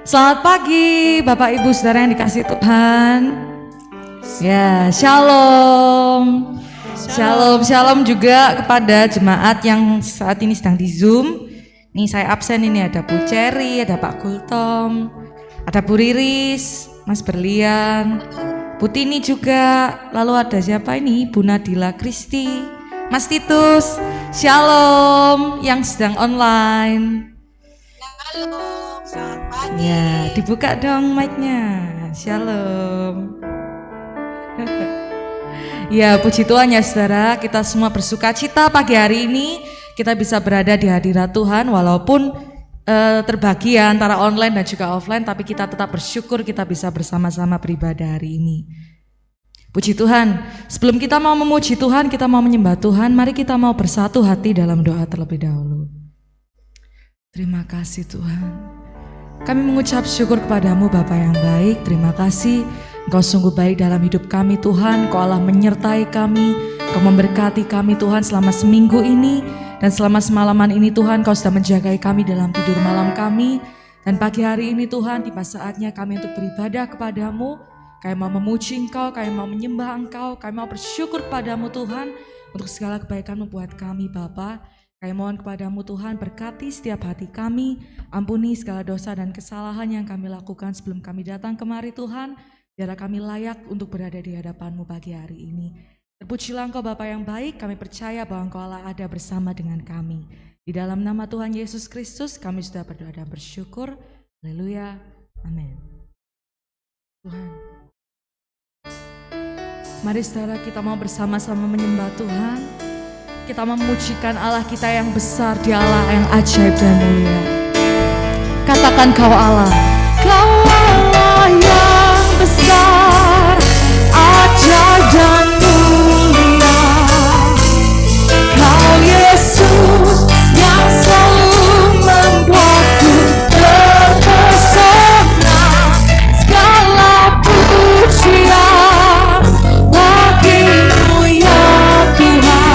Selamat pagi Bapak Ibu Saudara yang dikasihi Tuhan. Ya, shalom. Shalom juga kepada jemaat yang saat ini sedang di Zoom. Nih saya absen ini, ada Bu Cherry, ada Pak Gultom, ada Bu Riris, Mas Berlian, Bu Tini juga. Lalu ada siapa ini? Bu Nadila Kristi, Mas Titus. Shalom yang sedang online. Halo, selamat pagi. Ya, dibuka dong mic-nya. Shalom. Ya, puji Tuhan ya saudara, kita semua bersuka cita pagi hari ini kita bisa berada di hadirat Tuhan walaupun terbagi antara online dan juga offline, tapi kita tetap bersyukur kita bisa bersama-sama beribadah hari ini. Puji Tuhan, sebelum kita mau memuji Tuhan, kita mau menyembah Tuhan, mari kita mau bersatu hati dalam doa terlebih dahulu. Terima kasih Tuhan. Kami mengucap syukur kepadamu Bapa yang baik. Terima kasih Engkau sungguh baik dalam hidup kami Tuhan. Engkau Allah menyertai kami, Engkau memberkati kami Tuhan selama seminggu ini. Dan selama semalaman ini Tuhan Engkau sudah menjagai kami dalam tidur malam kami. Dan pagi hari ini Tuhan tiba saatnya kami untuk beribadah kepadamu. Kami mau memuji Engkau, kami mau menyembah Engkau, kami mau bersyukur kepadamu Tuhan untuk segala kebaikan-Mu buat kami Bapa. Kami mohon kepadamu Tuhan, berkati setiap hati kami, ampuni segala dosa dan kesalahan yang kami lakukan sebelum kami datang kemari Tuhan, biarlah kami layak untuk berada di hadapan-Mu pagi hari ini. Terpujilah Engkau Bapa yang baik, kami percaya bahwa Engkau Allah ada bersama dengan kami. Di dalam nama Tuhan Yesus Kristus kami sudah berdoa dan bersyukur. Haleluya, amin. Tuhan, mari saudara kita mau bersama-sama menyembah Tuhan. Kita memujikan Allah kita yang besar, Dia Allah yang ajaib dan mulia. Katakan kau Allah. Kau Allah yang besar, ajaib dan mulia. Kau Yesus yang selalu membuatku terpesona. Segala pujian bagimu ya Tuhan.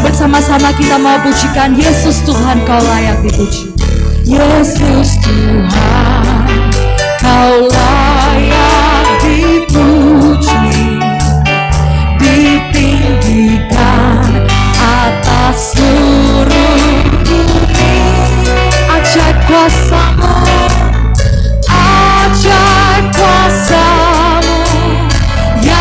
Bersama-sama kita mau pujikan Yesus Tuhan, Kau layak dipuji. Yesus Tuhan, Kau layak dipuji, ditinggikan atas seluruh bumi. Ajaib kuasa-Mu, ajaib kuasa-Mu, ya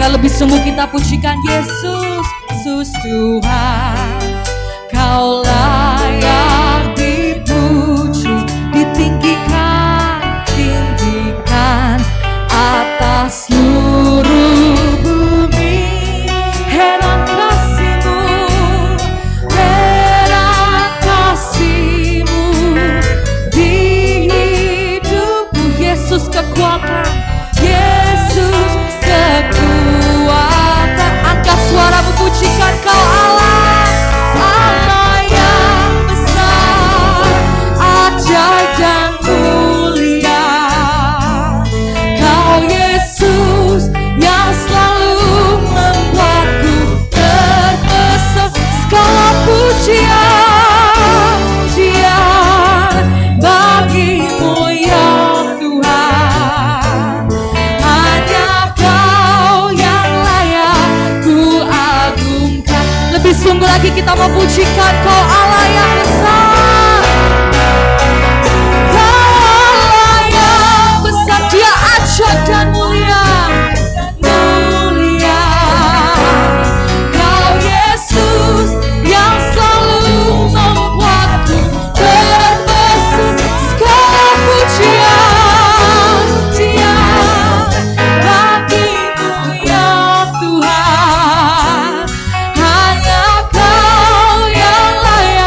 lebih sungguh kita pujikan Yesus. Yesus Tuhan, Kau layak dipuji, ditinggikan, tinggikan atas seluruh bumi. Heran kasih-Mu, heran kasih-Mu di hidupku. Yesus kekuatan, Yesus kekuatan. Angkat suaramu, pujikan Kau Allah, Allah yang besar, ajaib dan mulia. Kau Yesus yang selalu membuatku terpesona. Segala pujian, pujian bagimu ya Tuhan. Lebih sungguh lagi kita memujikan Kau Allah yang besar. Kau Allah yang besar, Dia ajaib dan mulia, mulia. Kau Yesus yang selalu membuatku terpesona. Segala pujian, pujian bagimu ya Tuhan. Hanya Kau yang layak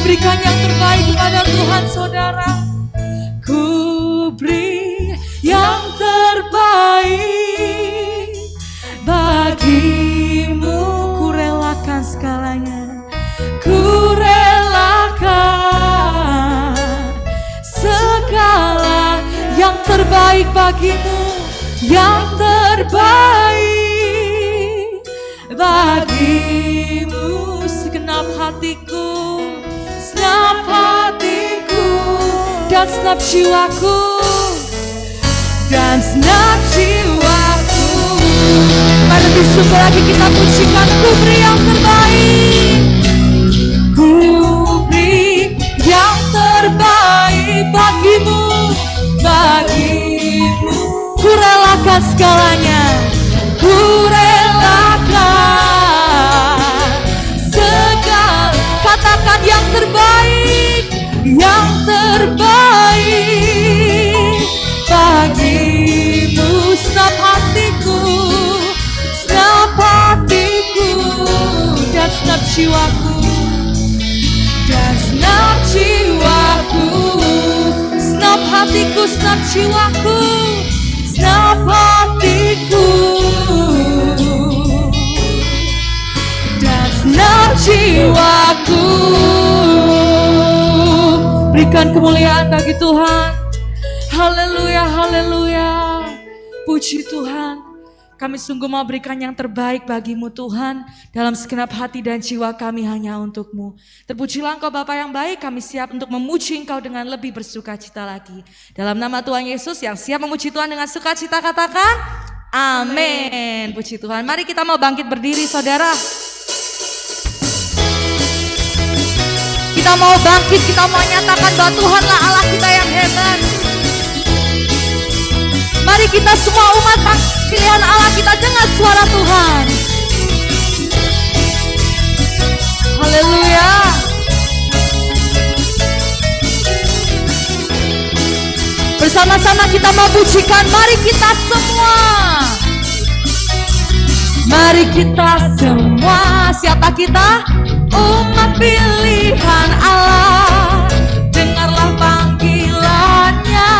berikan yang terbaik kepada Tuhan saudara. Ku beri yang terbaik bagimu, ku relakan segalanya. Ku relakan segala yang terbaik bagimu, yang terbaik bagimu. Segenap hatiku, segenap hatiku, dan segenap jiwaku, dan segenap jiwaku. Mari lebih sungguh lagi kita pujikan. Ku beri yang terbaik, ku beri yang terbaik bagimu, bagimu. Ku relakan segalanya, ku relakan segala. Katakan yang terbaik, yang terbaik bagimu. Segenap hatiku, segenap hatiku, dan segenap jiwaku, dan segenap jiwaku. Segenap hatiku, segenap jiwaku, segenap hatiku, dan segenap jiwaku. Berikan kemuliaan bagi Tuhan. Haleluya, haleluya. Puji Tuhan. Kami sungguh mau berikan yang terbaik bagimu Tuhan. Dalam segenap hati dan jiwa kami hanya untuk-Mu. Terpujilah Engkau Bapa yang baik. Kami siap untuk memuji Engkau dengan lebih bersukacita lagi. Dalam nama Tuhan Yesus yang siap memuji Tuhan dengan sukacita, katakan amin. Puji Tuhan. Mari kita mau bangkit berdiri saudara. Kita mau bangkit, kita mau nyatakan bahwa Tuhanlah Allah kita yang hebat. Mari kita semua umat pilihan Allah kita dengar suara Tuhan. Haleluya. Bersama-sama kita mau pujikan. Mari kita semua. Mari kita semua. Siapa kita? Umat pilihan Allah. Dengarlah panggilannya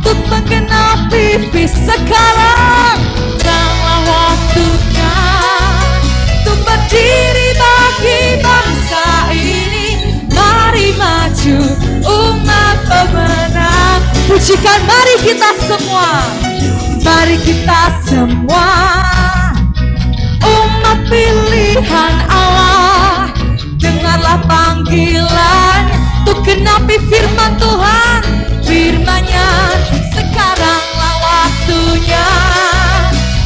untuk menggenapi sekarang. Janganlah waktunya untuk berdiri bagi bangsa ini. Mari maju umat pemenang. Pujikan, mari kita semua. Mari kita semua. Umat pilihan Allah. Dengarlah panggilan untuk genapi firman Tuhan. Firman-Nya, sekaranglah waktunya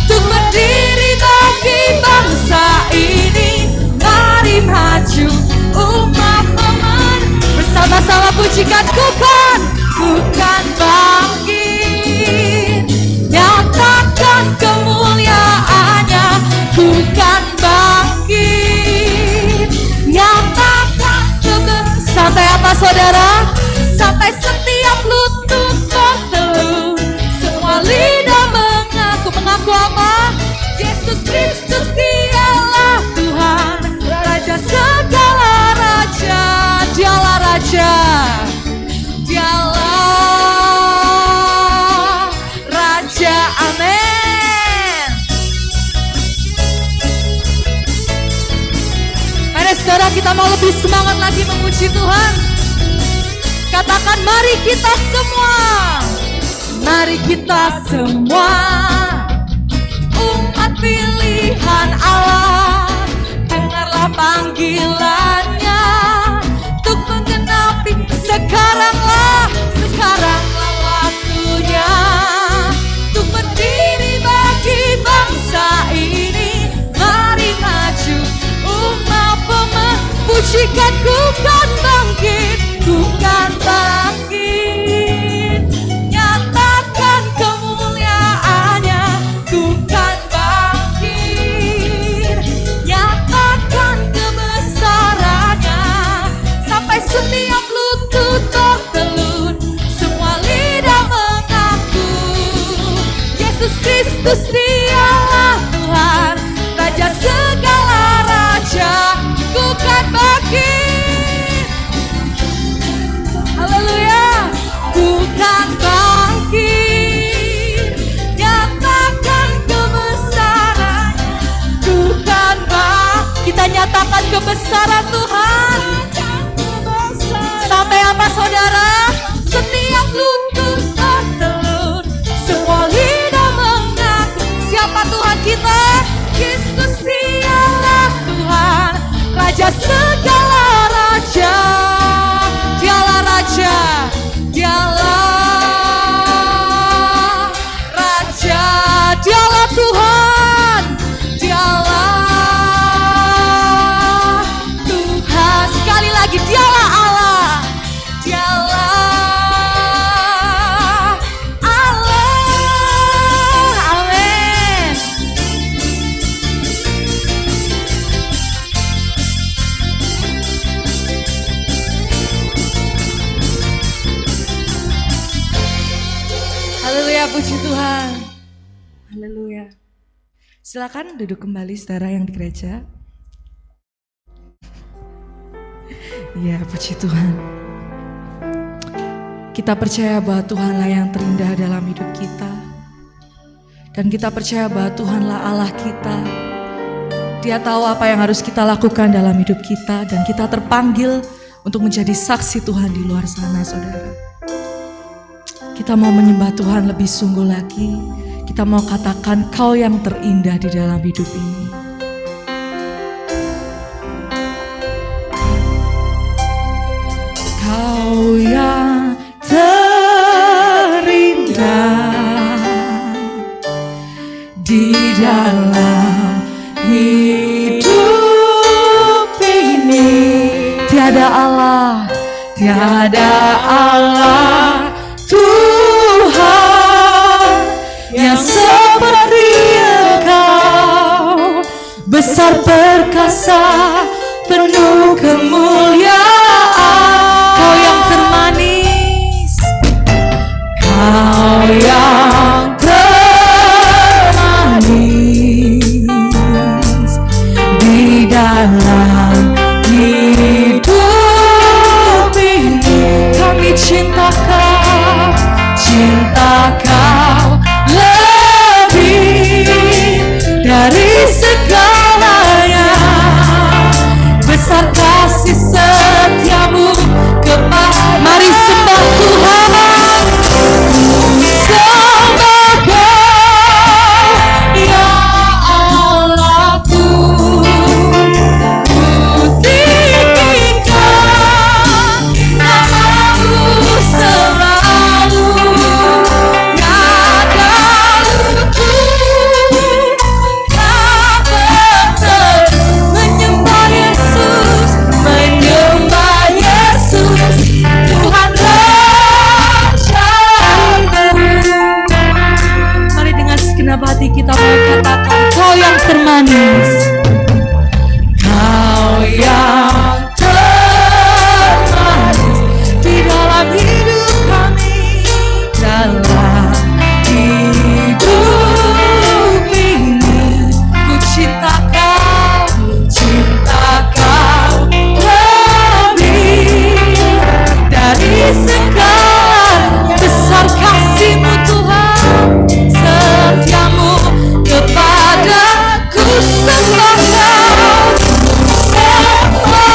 untuk berdiri bagi bangsa ini. Mari maju umat pemenang. Bersama-sama pujikan. Bukan bangkit, nyatakan kemuliaannya. Bukan bangkit, nyatakan kebesaran. Sampai apa saudara? Sampai setiap lutut bertelut, semua lidah mengaku apa? Yesus Kristus dialah Tuhan, Raja segala raja. Dialah Raja, dialah Raja, amin. Mari saudara kita mau lebih semangat lagi memuji Tuhan. Katakan mari kita semua. Mari kita semua. Umat pilihan Allah. Dengarlah panggilannya untuk menggenapi sekaranglah waktunya untuk berdiri bagi bangsa ini. Mari maju umat pemenang. Pujikan, bukan bangkit, bukan bangkit, nyatakan kemuliaannya. Bukan bangkit, nyatakan kebesarannya. Sampai setiap lutut bertelut, semua lidah mengaku Yesus Kristus dialah Tuhan, Raja segala raja. Bukan bangkit, kebesaran Tuhan. Sampai apa saudara? Setiap lutut bertelur, semua lidah mengaku. Siapa Tuhan kita? Yesus dialah Tuhan, Raja segala raja. Dialah Raja, dialah Raja, dialah Tuhan, dialah Tuhan. Sekali lagi, dialah Allah, dialah Allah. Amin. Haleluya, puji Tuhan. Haleluya. Silakan duduk kembali saudara yang di gereja. Ya, puji Tuhan. Kita percaya bahwa Tuhanlah yang terindah dalam hidup kita. Dan kita percaya bahwa Tuhanlah Allah kita. Dia tahu apa yang harus kita lakukan dalam hidup kita. Dan kita terpanggil untuk menjadi saksi Tuhan di luar sana, saudara. Kita mau menyembah Tuhan lebih sungguh lagi. Kita mau katakan Kau yang terindah di dalam hidup ini. Kau yang terindah di dalam hidup ini. Tiada Allah, tiada Allah Tuhan yang seperti Engkau, besar perkasa, penuh kemuliaan. Kau yang termanis, Kau yang termanis di dalam hidup ini. Kami cinta Kau, cinta Kau lebih dari segalanya. Besar kasih setiamu kepada. Mari sembah Tuhan. Sembah Kau, ya Allahku. Tinggikan namamu selalu. Gak ada luku, tak bertemu. Menyembah Yesus, menyembah Yesus, Tuhan Rajaku. Mari dengan segenap hati kita mau katakan Kau yang termanis, Kau yang termanis di dalam hidup kami, dalam hidup ini. Ku cinta Kau lebih dari segala. Besar kasih-Mu Tuhan, setiamu kepadaku. Sembah Kau, sembah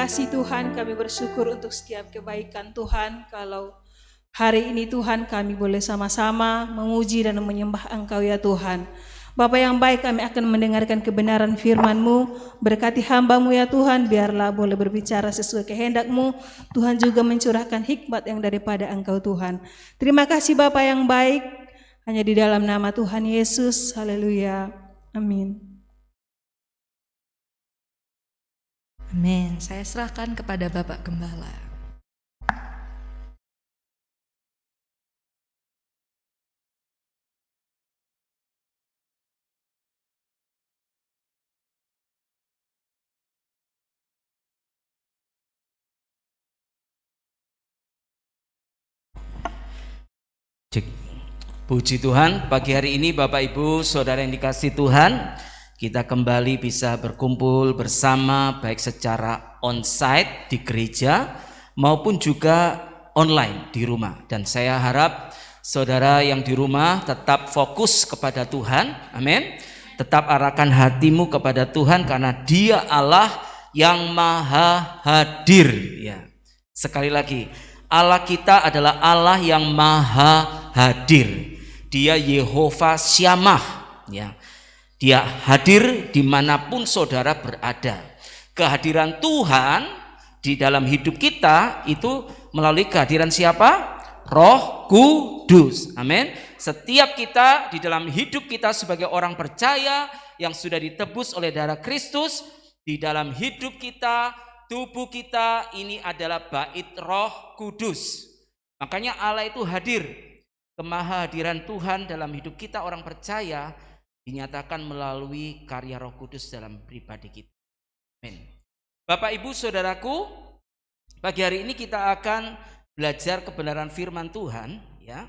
kasih Tuhan, kami bersyukur untuk setiap kebaikan Tuhan. Kalau hari ini Tuhan kami boleh sama-sama memuji dan menyembah Engkau ya Tuhan. Bapa yang baik, kami akan mendengarkan kebenaran firman-Mu. Berkati hamba-Mu ya Tuhan, biarlah boleh berbicara sesuai kehendak-Mu. Tuhan juga mencurahkan hikmat yang daripada Engkau Tuhan. Terima kasih Bapa yang baik, hanya di dalam nama Tuhan Yesus. Haleluya. Amin. Amin. Saya serahkan kepada Bapak Gembala. Puji Tuhan, pagi hari ini Bapak Ibu Saudara yang dikasihi Tuhan, kita kembali bisa berkumpul bersama baik secara on-site di gereja maupun juga online di rumah. Dan saya harap saudara yang di rumah tetap fokus kepada Tuhan, amin. Tetap arahkan hatimu kepada Tuhan karena Dia Allah yang maha hadir ya. Sekali lagi, Allah kita adalah Allah yang maha hadir. Dia Yehova Syamah ya. Dia hadir dimanapun saudara berada. Kehadiran Tuhan di dalam hidup kita itu melalui kehadiran siapa? Roh Kudus. Amin. Setiap kita di dalam hidup kita sebagai orang percaya yang sudah ditebus oleh darah Kristus, di dalam hidup kita, tubuh kita ini adalah bait Roh Kudus. Makanya Allah itu hadir. Kemahadiran Tuhan dalam hidup kita orang percaya dinyatakan melalui karya Roh Kudus dalam pribadi kita. Amin. Bapak Ibu Saudaraku, pagi hari ini kita akan belajar kebenaran firman Tuhan ya.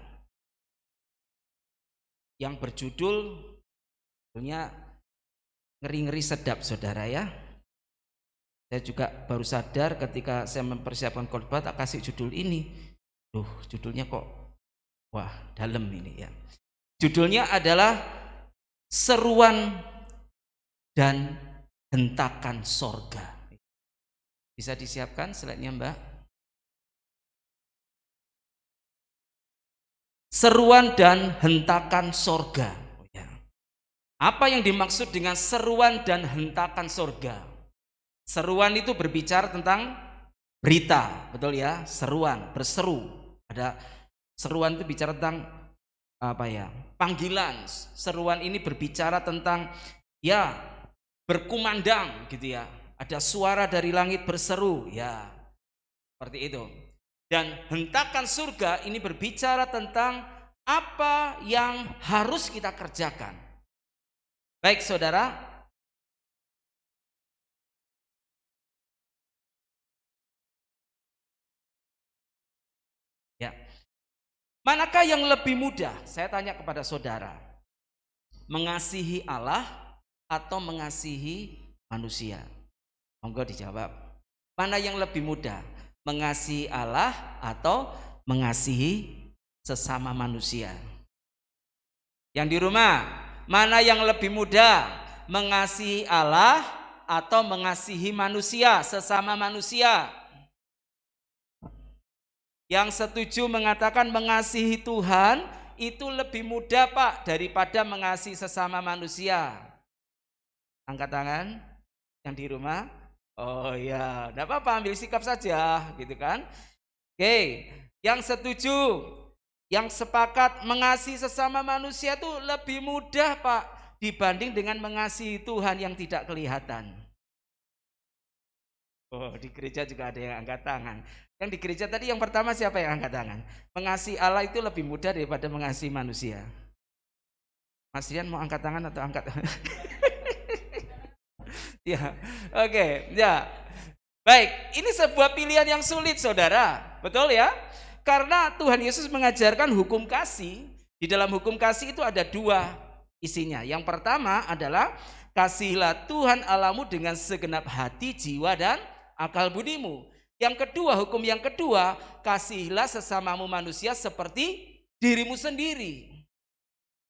Yang berjudul sebetulnya ngeri-ngeri sedap Saudara ya. Saya juga baru sadar ketika saya mempersiapkan khotbah tak kasih judul ini. Judulnya kok wah, dalam ini ya. Judulnya adalah Seruan dan Hentakan Sorga. Bisa disiapkan slide-nya, Mbak? Seruan dan Hentakan Sorga. Apa yang dimaksud dengan seruan dan hentakan sorga? Seruan itu berbicara tentang berita, betul ya? Seruan, berseru. Ada seruan itu bicara tentang apa ya? Panggilan. Seruan ini berbicara tentang ya berkumandang gitu ya. Ada suara dari langit berseru ya. Seperti itu. Dan hentakan surga ini berbicara tentang apa yang harus kita kerjakan. Baik saudara. Ya. Manakah yang lebih mudah? Saya tanya kepada saudara. Mengasihi Allah atau mengasihi manusia? Monggo dijawab. Mana yang lebih mudah? Mengasihi Allah atau mengasihi sesama manusia? Yang di rumah, mana yang lebih mudah? Mengasihi Allah atau mengasihi manusia, sesama manusia? Yang setuju mengatakan mengasihi Tuhan itu lebih mudah Pak daripada mengasihi sesama manusia. Angkat tangan yang di rumah. Oh ya, tidak apa-apa, ambil sikap saja gitu kan. Oke, yang setuju, yang sepakat mengasihi sesama manusia itu lebih mudah Pak dibanding dengan mengasihi Tuhan yang tidak kelihatan. Oh, di gereja juga ada yang angkat tangan. Yang di gereja tadi yang pertama siapa yang angkat tangan? Mengasihi Allah itu lebih mudah daripada mengasihi manusia. Mas Rian mau angkat tangan atau angkat? Ya, oke, ya. Baik, ini sebuah pilihan yang sulit saudara, betul ya? Karena Tuhan Yesus mengajarkan hukum kasih. Di dalam hukum kasih itu ada dua isinya. Yang pertama adalah kasihilah Tuhan Allahmu dengan segenap hati, jiwa, dan akal budimu. Yang kedua, hukum yang kedua, kasihilah sesamamu manusia seperti dirimu sendiri.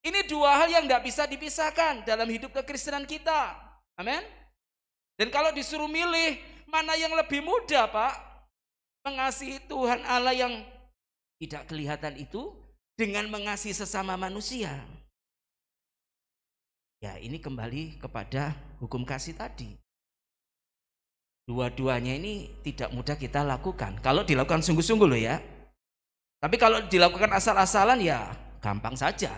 Ini dua hal yang tidak bisa dipisahkan dalam hidup kekristenan kita. Amin. Dan kalau disuruh milih Mana yang lebih mudah, Pak? Mengasihi Tuhan Allah yang tidak kelihatan itu dengan mengasihi sesama manusia. Ya, ini kembali kepada hukum kasih tadi. Dua-duanya ini tidak mudah kita lakukan. Kalau dilakukan sungguh-sungguh loh ya. Tapi kalau dilakukan asal-asalan ya gampang saja.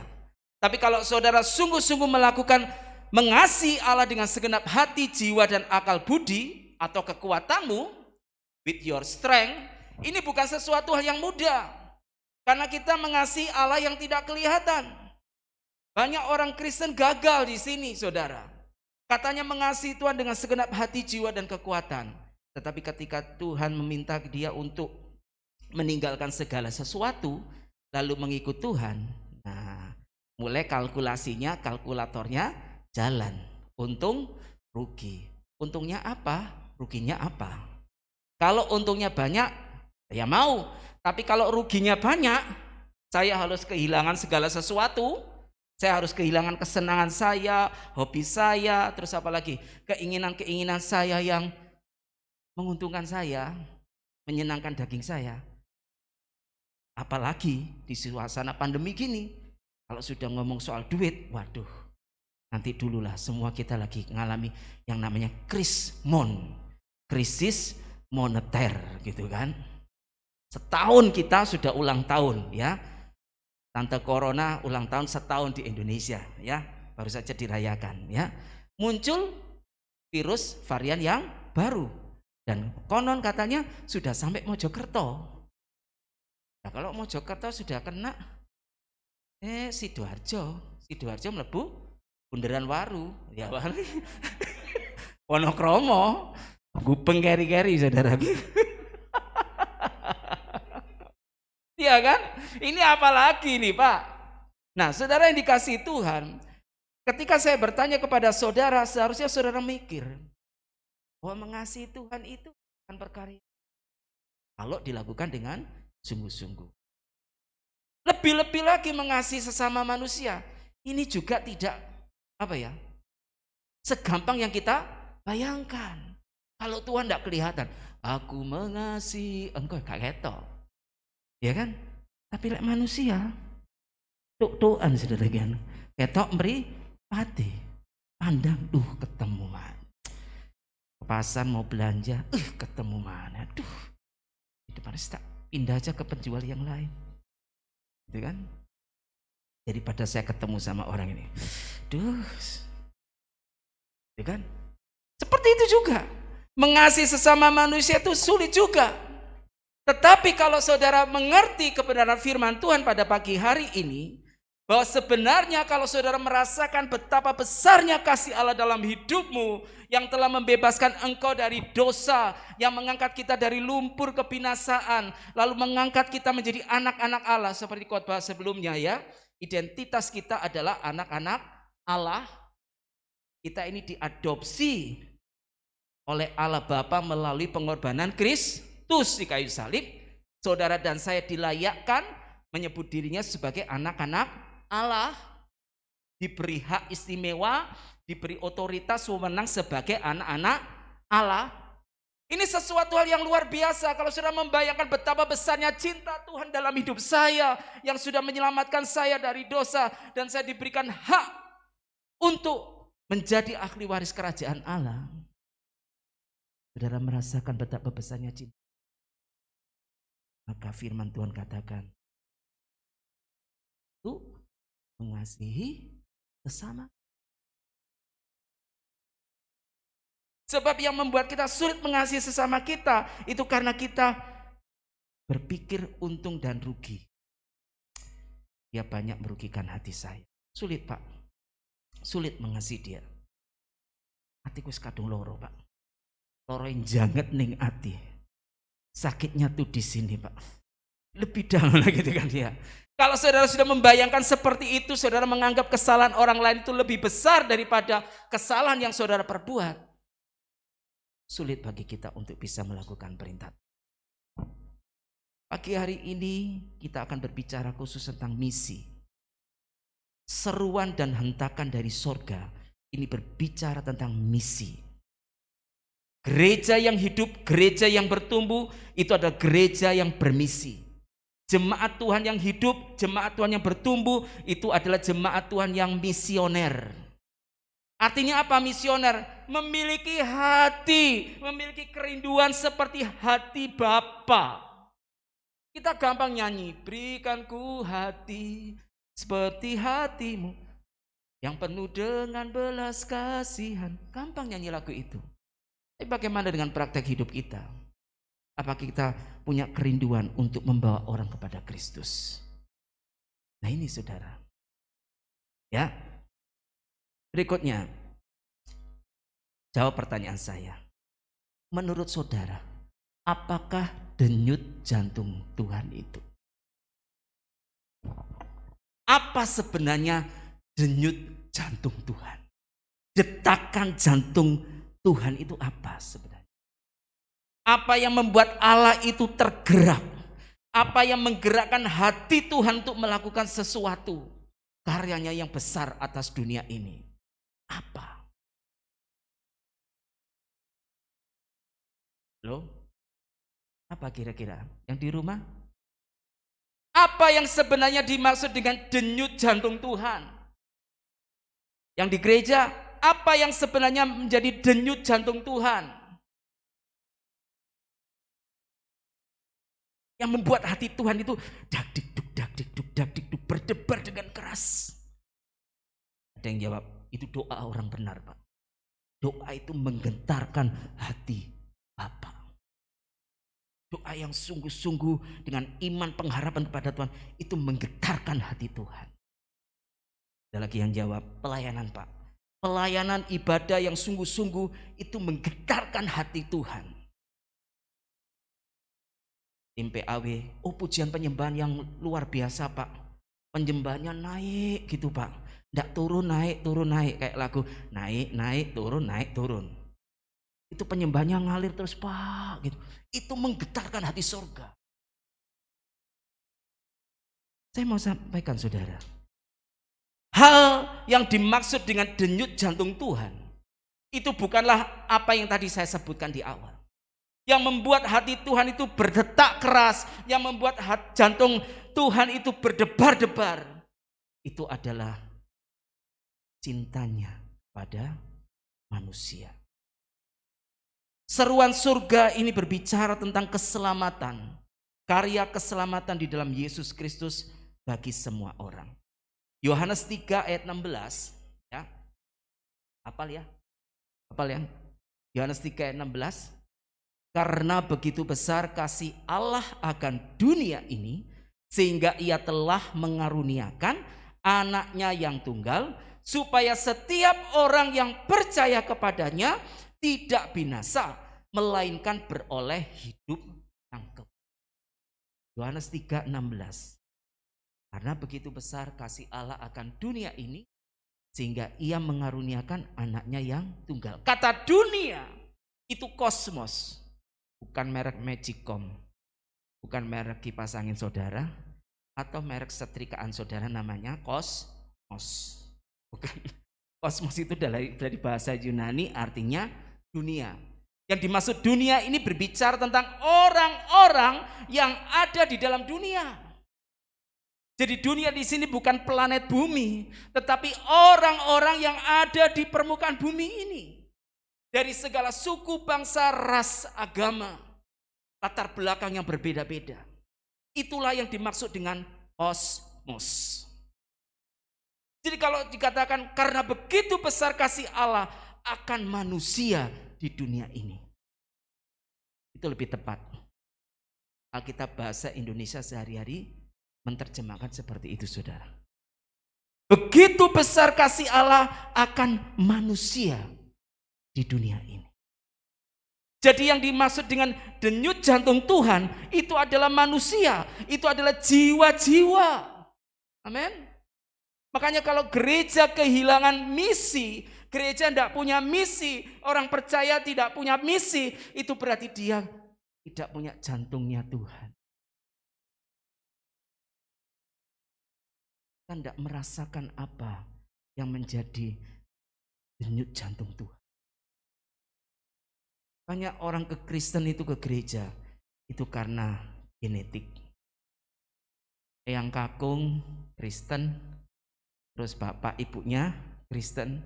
Tapi kalau saudara sungguh-sungguh melakukan mengasihi Allah dengan segenap hati, jiwa, dan akal budi atau kekuatanmu, with your strength, ini bukan sesuatu hal yang mudah. Karena kita mengasihi Allah yang tidak kelihatan. Banyak orang Kristen gagal di sini, saudara. Katanya mengasihi Tuhan dengan segenap hati, jiwa, dan kekuatan. Tetapi ketika Tuhan meminta dia untuk meninggalkan segala sesuatu, lalu mengikut Tuhan, nah mulai kalkulatornya jalan. Untung, rugi. Untungnya apa? Ruginya apa? Kalau untungnya banyak, ya mau. Tapi kalau ruginya banyak, saya harus kehilangan segala sesuatu. Saya harus kehilangan kesenangan saya, hobi saya, terus apa lagi? Keinginan-keinginan saya yang menguntungkan saya, menyenangkan daging saya. Apalagi di suasana pandemi gini. Kalau sudah ngomong soal duit, waduh. Nanti dululah, semua kita lagi ngalami yang namanya krisis moneter gitu kan. Setahun kita sudah ulang tahun ya. Tante Corona ulang tahun setahun di Indonesia ya, baru saja dirayakan ya. Muncul virus varian yang baru dan konon katanya sudah sampai Mojokerto. Nah, kalau Mojokerto sudah kena Sidoarjo mlebu Bundaran Waru ya. Wonokromo gupeng keri-keri saudara. Iya kan? Ini apa lagi nih Pak? Nah saudara yang dikasihi Tuhan, ketika saya bertanya kepada saudara, seharusnya saudara mikir bahwa mengasihi Tuhan itu bukan perkara kalau dilakukan dengan sungguh-sungguh. Lebih-lebih lagi mengasihi sesama manusia, ini juga tidak segampang yang kita bayangkan. Kalau Tuhan tidak kelihatan, aku mengasihi engkau, gak ketok. Ya kan? Tapi lek manusia tuk-tukan saudara kan. Ketok meri pati. Pandang ketemu mana. Ke pasar mau belanja, ketemu mana. Di depan tak pindah aja ke penjual yang lain. Gitu kan? Daripada saya ketemu sama orang ini. Gitu kan? Seperti itu juga. Mengasihi sesama manusia itu sulit juga. Tetapi kalau saudara mengerti kebenaran firman Tuhan pada pagi hari ini, bahwa sebenarnya kalau saudara merasakan betapa besarnya kasih Allah dalam hidupmu, yang telah membebaskan engkau dari dosa, yang mengangkat kita dari lumpur kebinasaan, lalu mengangkat kita menjadi anak-anak Allah, seperti khotbah sebelumnya ya. Identitas kita adalah anak-anak Allah. Kita ini diadopsi oleh Allah Bapa melalui pengorbanan Kristus di kayu salib. Saudara dan saya dilayakkan menyebut dirinya sebagai anak-anak Allah, diberi hak istimewa, diberi otoritas wewenang sebagai anak-anak Allah. Ini sesuatu hal yang luar biasa. Kalau saudara membayangkan betapa besarnya cinta Tuhan dalam hidup saya, yang sudah menyelamatkan saya dari dosa, dan saya diberikan hak untuk menjadi ahli waris kerajaan Allah. Saudara merasakan betapa besarnya cinta. Maka firman Tuhan katakan, itu mengasihi sesama. Sebab yang membuat kita sulit mengasihi sesama kita, itu karena kita berpikir untung dan rugi. Dia banyak merugikan hati saya. Sulit Pak, sulit mengasihi dia. Hatiku sekadung loro Pak. Loro yang janget ning hati. Sakitnya tuh di sini Pak. Lebih dalam lagi dengan dia. Kalau saudara sudah membayangkan seperti itu, saudara menganggap kesalahan orang lain itu lebih besar daripada kesalahan yang saudara perbuat. Sulit bagi kita untuk bisa melakukan perintah. Pagi hari ini kita akan berbicara khusus tentang misi. Seruan dan hentakan dari sorga ini berbicara tentang misi. Gereja yang hidup, gereja yang bertumbuh, itu adalah gereja yang bermisi. Jemaat Tuhan yang hidup, jemaat Tuhan yang bertumbuh, itu adalah jemaat Tuhan yang misioner. Artinya apa misioner? Memiliki hati, memiliki kerinduan seperti hati Bapa. Kita gampang nyanyi, berikan ku hati seperti hatimu yang penuh dengan belas kasihan. Gampang nyanyi lagu itu. Tapi bagaimana dengan praktek hidup kita? Apakah kita punya kerinduan untuk membawa orang kepada Kristus? Nah ini saudara. Ya. Berikutnya, jawab pertanyaan saya. Menurut saudara, apakah denyut jantung Tuhan itu? Apa sebenarnya denyut jantung Tuhan? Detakan jantung Tuhan itu apa sebenarnya? Apa yang membuat Allah itu tergerak? Apa yang menggerakkan hati Tuhan untuk melakukan sesuatu? Karyanya yang besar atas dunia ini. Apa? Loh? Apa kira-kira? Yang di rumah? Apa yang sebenarnya dimaksud dengan denyut jantung Tuhan? Yang di gereja, apa yang sebenarnya menjadi denyut jantung Tuhan? Yang membuat hati Tuhan itu dak-dik-duk berdebar dengan keras. Ada yang jawab, itu doa orang benar, Pak. Doa itu menggentarkan hati Bapa. Doa yang sungguh-sungguh dengan iman pengharapan kepada Tuhan itu menggetarkan hati Tuhan. Ada lagi yang jawab, pelayanan, Pak. Pelayanan ibadah yang sungguh-sungguh itu menggetarkan hati Tuhan. Tim PAW, oh pujian penyembahan yang luar biasa, Pak. Penyembahannya naik gitu, Pak. Nggak turun naik kayak lagu naik turun. Itu penyembahannya ngalir terus, Pak, gitu. Itu menggetarkan hati surga. Saya mau sampaikan saudara, hal yang dimaksud dengan denyut jantung Tuhan itu bukanlah apa yang tadi saya sebutkan di awal. Yang membuat hati Tuhan itu berdetak keras, yang membuat jantung Tuhan itu berdebar-debar, itu adalah cintanya pada manusia. Seruan surga ini berbicara tentang keselamatan, karya keselamatan di dalam Yesus Kristus bagi semua orang. Yohanes 3 ayat 16, ya. Hafal ya? Yohanes 3 ayat 16. Karena begitu besar kasih Allah akan dunia ini, sehingga ia telah mengaruniakan anaknya yang tunggal, supaya setiap orang yang percaya kepadanya tidak binasa, melainkan beroleh hidup yang kekal. Yohanes 3:16. Karena begitu besar kasih Allah akan dunia ini, sehingga ia mengaruniakan anaknya yang tunggal. Kata dunia itu kosmos. Bukan merek Magicom, bukan merek kipas angin saudara, atau merek setrikaan saudara namanya kosmos. Bukan. Kosmos itu dari bahasa Yunani artinya dunia. Yang dimaksud dunia ini berbicara tentang orang-orang yang ada di dalam dunia. Jadi dunia di sini bukan planet bumi, tetapi orang-orang yang ada di permukaan bumi ini. Dari segala suku, bangsa, ras, agama, latar belakang yang berbeda-beda. Itulah yang dimaksud dengan kosmos. Jadi kalau dikatakan karena begitu besar kasih Allah akan manusia di dunia ini, itu lebih tepat. Alkitab bahasa Indonesia sehari-hari menerjemahkan seperti itu, saudara. Begitu besar kasih Allah akan manusia di dunia ini. Jadi yang dimaksud dengan denyut jantung Tuhan itu adalah manusia, itu adalah jiwa-jiwa. Amin. Makanya kalau gereja kehilangan misi, gereja tidak punya misi, orang percaya tidak punya misi, itu berarti dia tidak punya jantungnya Tuhan. Kita tidak merasakan apa yang menjadi denyut jantung Tuhan. Banyak orang ke Kristen itu ke gereja itu karena genetik. Eyang kakung Kristen, terus bapak ibunya Kristen,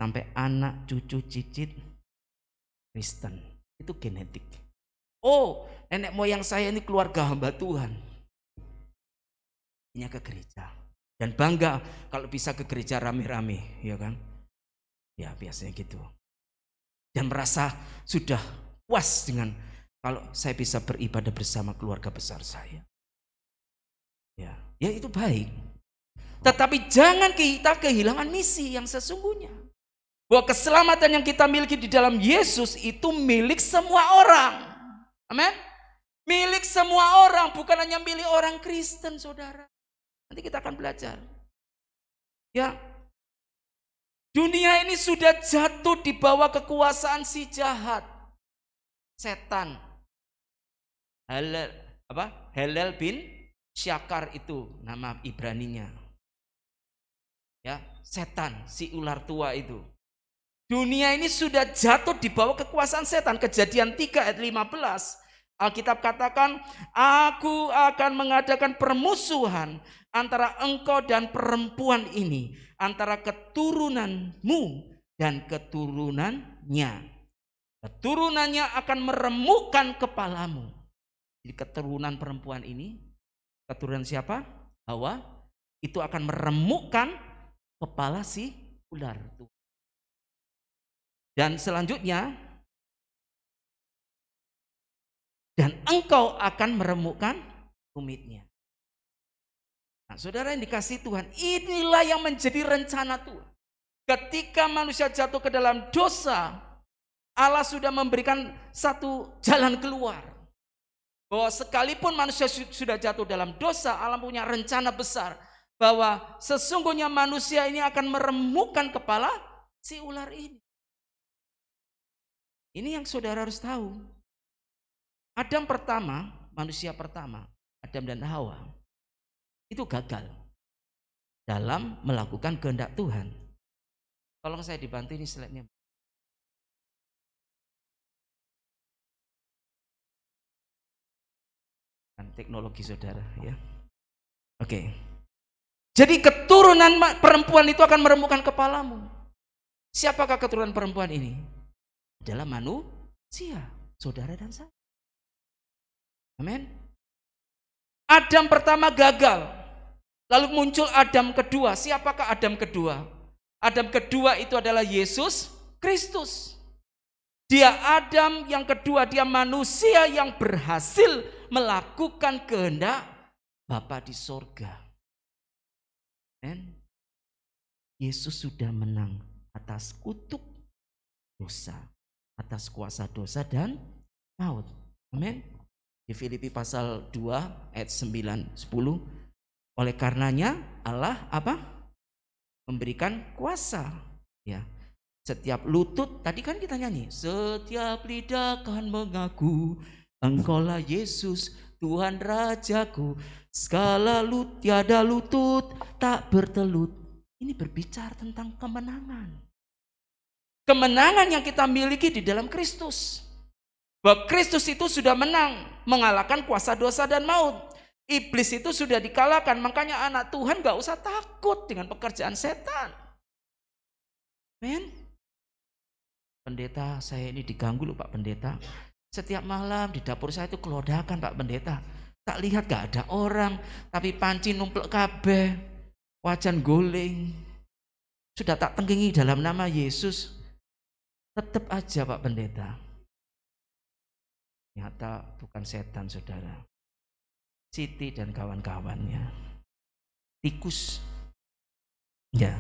sampai anak cucu cicit Kristen. Itu genetik. Oh, nenek moyang saya ini keluarga hamba Tuhan. Ini ke gereja. Dan bangga kalau bisa ke gereja rame-rame, ya kan? Ya biasanya gitu. Dan merasa sudah puas dengan kalau saya bisa beribadah bersama keluarga besar saya. Ya itu baik. Tetapi jangan kita kehilangan misi yang sesungguhnya. Bahwa keselamatan yang kita miliki di dalam Yesus itu milik semua orang. Amin. Milik semua orang, bukan hanya milik orang Kristen, saudara. Nanti kita akan belajar. Ya. Dunia ini sudah jatuh di bawah kekuasaan si jahat. Setan. Halel bin Syakar itu nama Ibraninya. Ya, setan, si ular tua itu. Dunia ini sudah jatuh di bawah kekuasaan setan. Kejadian 3 ayat 15. Alkitab katakan, aku akan mengadakan permusuhan antara engkau dan perempuan ini, antara keturunanmu dan keturunannya. Keturunannya akan meremukkan kepalamu. Jadi keturunan perempuan ini, keturunan siapa? Hawa, itu akan meremukkan kepala si ular itu. Dan selanjutnya, dan engkau akan meremukkan tumitnya. Nah, saudara yang dikasihi Tuhan, inilah yang menjadi rencana Tuhan. Ketika manusia jatuh ke dalam dosa, Allah sudah memberikan satu jalan keluar. Bahwa sekalipun manusia sudah jatuh dalam dosa, Allah punya rencana besar. Bahwa sesungguhnya manusia ini akan meremukkan kepala si ular ini. Ini yang saudara harus tahu. Adam pertama, manusia pertama, Adam dan Hawa, itu gagal dalam melakukan kehendak Tuhan. Tolong saya dibantu ini slide-nya. Teknologi saudara ya. Oke. Jadi keturunan perempuan itu akan meremukkan kepalamu. Siapakah keturunan perempuan ini? Adalah manusia, saudara dan saya. Amin. Adam pertama gagal. Lalu muncul Adam kedua. Siapakah Adam kedua? Adam kedua itu adalah Yesus Kristus. Dia Adam yang kedua, dia manusia yang berhasil melakukan kehendak Bapa di sorga. Yesus sudah menang atas kutuk dosa, atas kuasa dosa dan maut. Amin. Di Filipi pasal 2 ayat 9-10. Oleh karenanya Allah memberikan kuasa. Ya. Setiap lutut, tadi kan kita nyanyi, setiap lidah akan mengaku Engkaulah Yesus, Tuhan Rajaku. Segala tiada lutut tak bertelut. Ini berbicara tentang kemenangan. Kemenangan yang kita miliki di dalam Kristus. Bahwa Kristus itu sudah menang, mengalahkan kuasa dosa dan maut. Iblis itu sudah dikalahkan, makanya anak Tuhan gak usah takut dengan pekerjaan setan. Amen. Pendeta, saya ini diganggu loh Pak Pendeta. Setiap malam di dapur saya itu kelodakan Pak Pendeta. Tak lihat gak ada orang, tapi panci numplek kabeh, wajan guling. Sudah tak tenggingi dalam nama Yesus. Tetap aja Pak Pendeta. Ternyata bukan setan saudara. Siti dan kawan-kawannya. Tikus. Ya.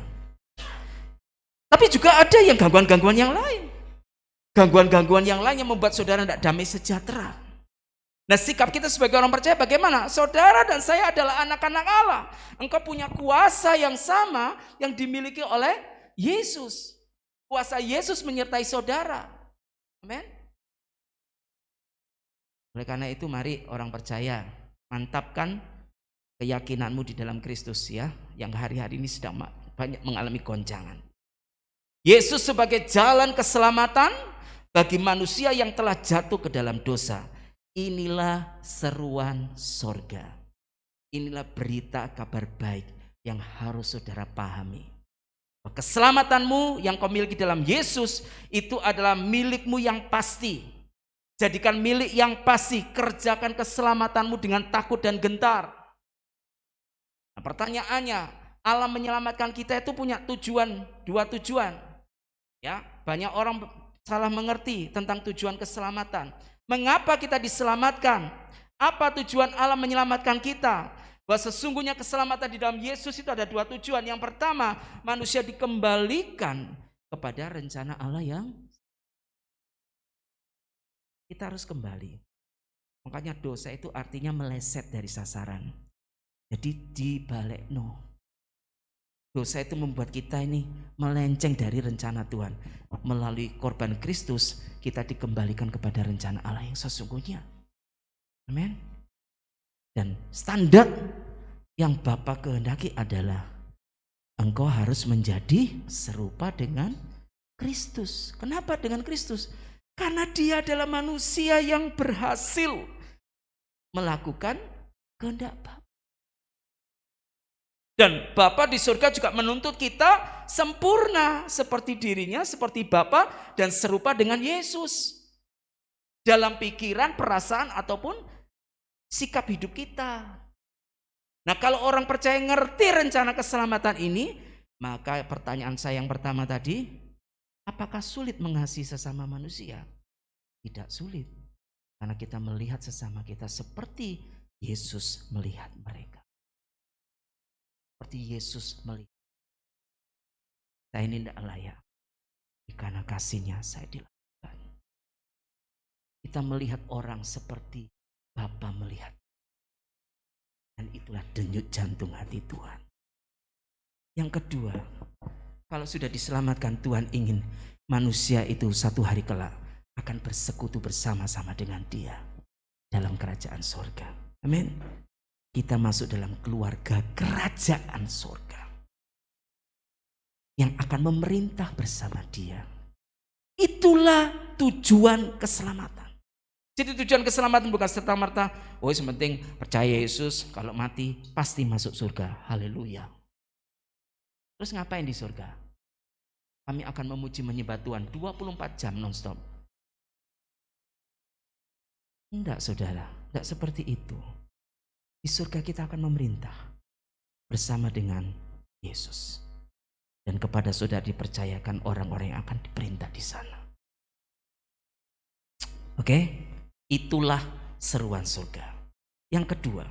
Tapi juga ada yang gangguan-gangguan yang lain. Gangguan-gangguan yang lain yang membuat saudara tidak damai sejahtera. Nah, sikap kita sebagai orang percaya bagaimana? Saudara dan saya adalah anak-anak Allah. Engkau punya kuasa yang sama yang dimiliki oleh Yesus. Kuasa Yesus menyertai saudara. Amin. Oleh karena itu mari orang percaya mantapkan keyakinanmu di dalam Kristus ya, yang hari-hari ini sedang banyak mengalami goncangan. Yesus sebagai jalan keselamatan bagi manusia yang telah jatuh ke dalam dosa. Inilah seruan sorga. Inilah berita kabar baik yang harus saudara pahami. Keselamatanmu yang kau miliki dalam Yesus itu adalah milikmu yang pasti. Jadikan milik yang pasti. Kerjakan keselamatanmu dengan takut dan gentar. Nah, pertanyaannya, Allah menyelamatkan kita itu punya tujuan, dua tujuan. Ya, banyak orang salah mengerti tentang tujuan keselamatan. Mengapa kita diselamatkan? Apa tujuan Allah menyelamatkan kita? Bahwa sesungguhnya keselamatan di dalam Yesus itu ada dua tujuan. Yang pertama, manusia dikembalikan kepada rencana Allah yang kita harus kembali. Makanya dosa itu artinya meleset dari sasaran. Jadi dibalekno. Dosa itu membuat kita ini melenceng dari rencana Tuhan. Melalui korban Kristus kita dikembalikan kepada rencana Allah yang sesungguhnya. Amin. Dan standar yang Bapa kehendaki adalah engkau harus menjadi serupa dengan Kristus. Kenapa dengan Kristus? Karena dia adalah manusia yang berhasil melakukan kehendak Bapa. Dan Bapa di surga juga menuntut kita sempurna seperti dirinya, seperti Bapa dan serupa dengan Yesus. Dalam pikiran, perasaan ataupun sikap hidup kita. Nah, kalau orang percaya ngerti rencana keselamatan ini, maka pertanyaan saya yang pertama tadi, apakah sulit mengasihi sesama manusia? Tidak sulit. Karena kita melihat sesama kita seperti Yesus melihat mereka. Seperti Yesus melihat. Saya ini tidak layak. Karena kasihnya saya dilakukan. Kita melihat orang seperti Bapa melihat. Dan itulah denyut jantung hati Tuhan. Yang kedua, kalau sudah diselamatkan, Tuhan ingin manusia itu satu hari kelak akan bersekutu bersama-sama dengan Dia dalam kerajaan sorga. Amin. Kita masuk dalam keluarga kerajaan sorga yang akan memerintah bersama Dia. Itulah tujuan keselamatan. Jadi tujuan keselamatan bukan serta-merta, oh sementing percaya Yesus, kalau mati pasti masuk surga. Haleluya. Terus ngapain di surga? Kami akan memuji menyembah Tuhan 24 jam non-stop. Enggak saudara, enggak seperti itu. Di surga kita akan memerintah bersama dengan Yesus. Dan kepada saudara dipercayakan orang-orang yang akan diperintah di sana. Oke? Itulah seruan surga. Yang kedua.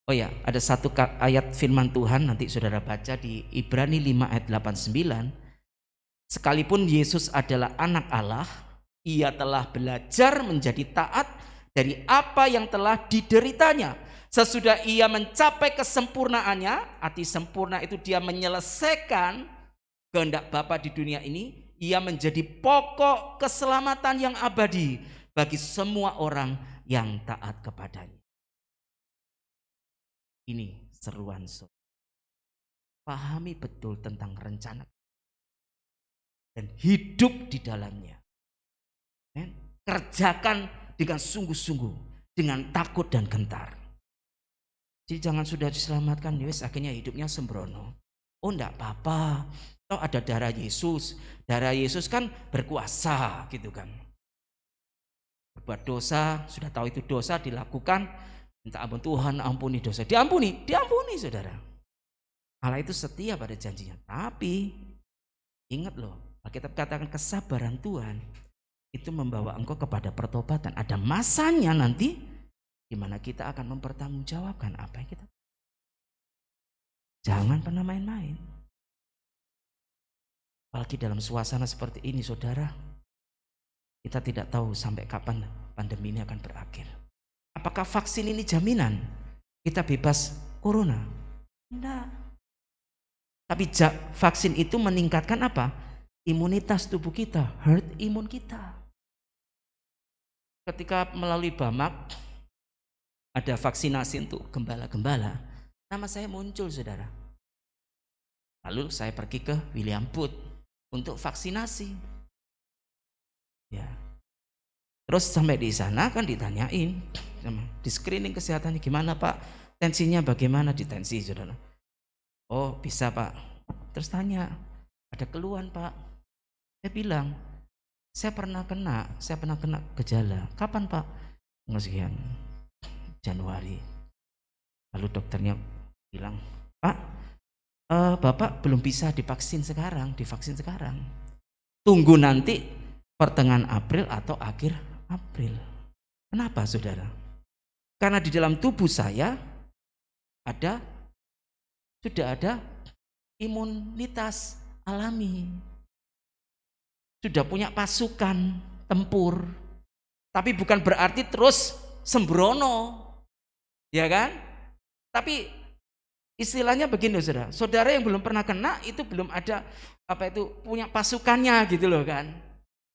Oh ya, ada satu ayat firman Tuhan nanti saudara baca di Ibrani 5 ayat 89. Sekalipun Yesus adalah anak Allah, Ia telah belajar menjadi taat dari apa yang telah dideritanya. Sesudah Ia mencapai kesempurnaannya, arti sempurna itu Dia menyelesaikan kehendak Bapa di dunia ini. Ia menjadi pokok keselamatan yang abadi bagi semua orang yang taat kepadanya. Ini seruan surga. Pahami betul tentang rencana dan hidup di dalamnya. Kerjakan dengan sungguh-sungguh, dengan takut dan gentar. Jadi jangan sudah diselamatkan, wis akhirnya hidupnya sembrono. Oh enggak apa-apa, toh ada darah Yesus. Darah Yesus kan berkuasa gitu kan. Berbuat dosa, sudah tahu itu dosa dilakukan, minta ampun, Tuhan ampuni dosa. Diampuni saudara. Allah itu setia pada janjinya. Tapi ingat loh, Alkitab katakan kesabaran Tuhan itu membawa engkau kepada pertobatan. Ada masanya nanti di mana kita akan mempertanggungjawabkan apa yang kita. Jangan pernah main-main. Apalagi dalam suasana seperti ini saudara, kita tidak tahu sampai kapan pandemi ini akan berakhir. Apakah vaksin ini jaminan kita bebas corona? Tidak. Tapi vaksin itu meningkatkan apa? Imunitas tubuh kita, herd imun kita. Ketika melalui Bamak ada vaksinasi untuk gembala-gembala, nama saya muncul saudara. Lalu saya pergi ke William Booth untuk vaksinasi. Terus sampai di sana kan ditanyain, di screening kesehatannya gimana Pak, tensinya bagaimana, di tensi saudara. Oh bisa Pak. Terus tanya, ada keluhan Pak? Saya bilang, saya pernah kena gejala. Kapan Pak? Sekian Januari. Lalu dokternya bilang, Pak, Bapak belum bisa divaksin sekarang. Tunggu nanti pertengahan April atau akhir April. Kenapa saudara? Karena di dalam tubuh saya sudah ada imunitas alami. Sudah punya pasukan tempur. Tapi bukan berarti terus sembrono. Ya kan? Tapi istilahnya begini saudara. Saudara yang belum pernah kena itu belum ada punya pasukannya gitu loh kan.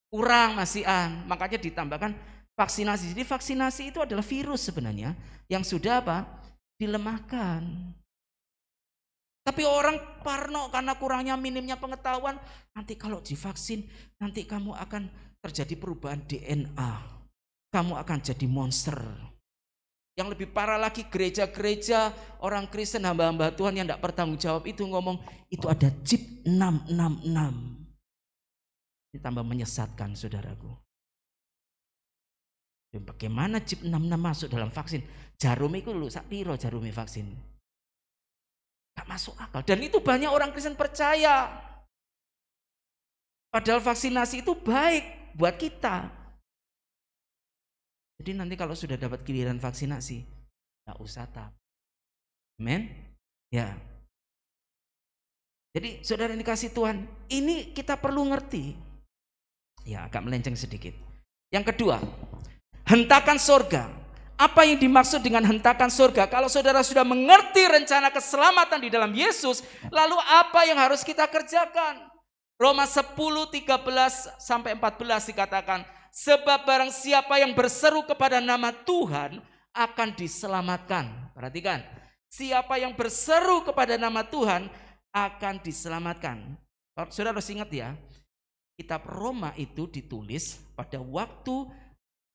Kurang masihan. Makanya ditambahkan vaksinasi. Jadi vaksinasi itu adalah virus sebenarnya yang sudah dilemahkan. Tapi orang parno karena kurangnya minimnya pengetahuan, nanti kalau divaksin nanti kamu akan terjadi perubahan DNA. Kamu akan jadi monster. Yang lebih parah lagi, gereja-gereja orang Kristen, hamba-hamba Tuhan yang tidak bertanggung jawab itu ngomong itu ada chip 666. Ini tambah menyesatkan saudaraku. Bagaimana chip 66 masuk dalam vaksin? Jarum itu lho, sak piro jarumi vaksin? Gak masuk akal. Dan itu banyak orang Kristen percaya. Padahal vaksinasi itu baik buat kita. Jadi nanti kalau sudah dapat giliran vaksinasi, gak usah takut. Amen? Ya. Jadi saudara yang dikasih Tuhan, ini kita perlu ngerti. Ya, agak melenceng sedikit. Yang kedua, hentakan surga. Apa yang dimaksud dengan hentakan surga? Kalau saudara sudah mengerti rencana keselamatan di dalam Yesus, lalu apa yang harus kita kerjakan? Roma 10:13-14 dikatakan, sebab barang siapa yang berseru kepada nama Tuhan akan diselamatkan. Perhatikan, siapa yang berseru kepada nama Tuhan akan diselamatkan. Saudara harus ingat ya, kitab Roma itu ditulis pada waktu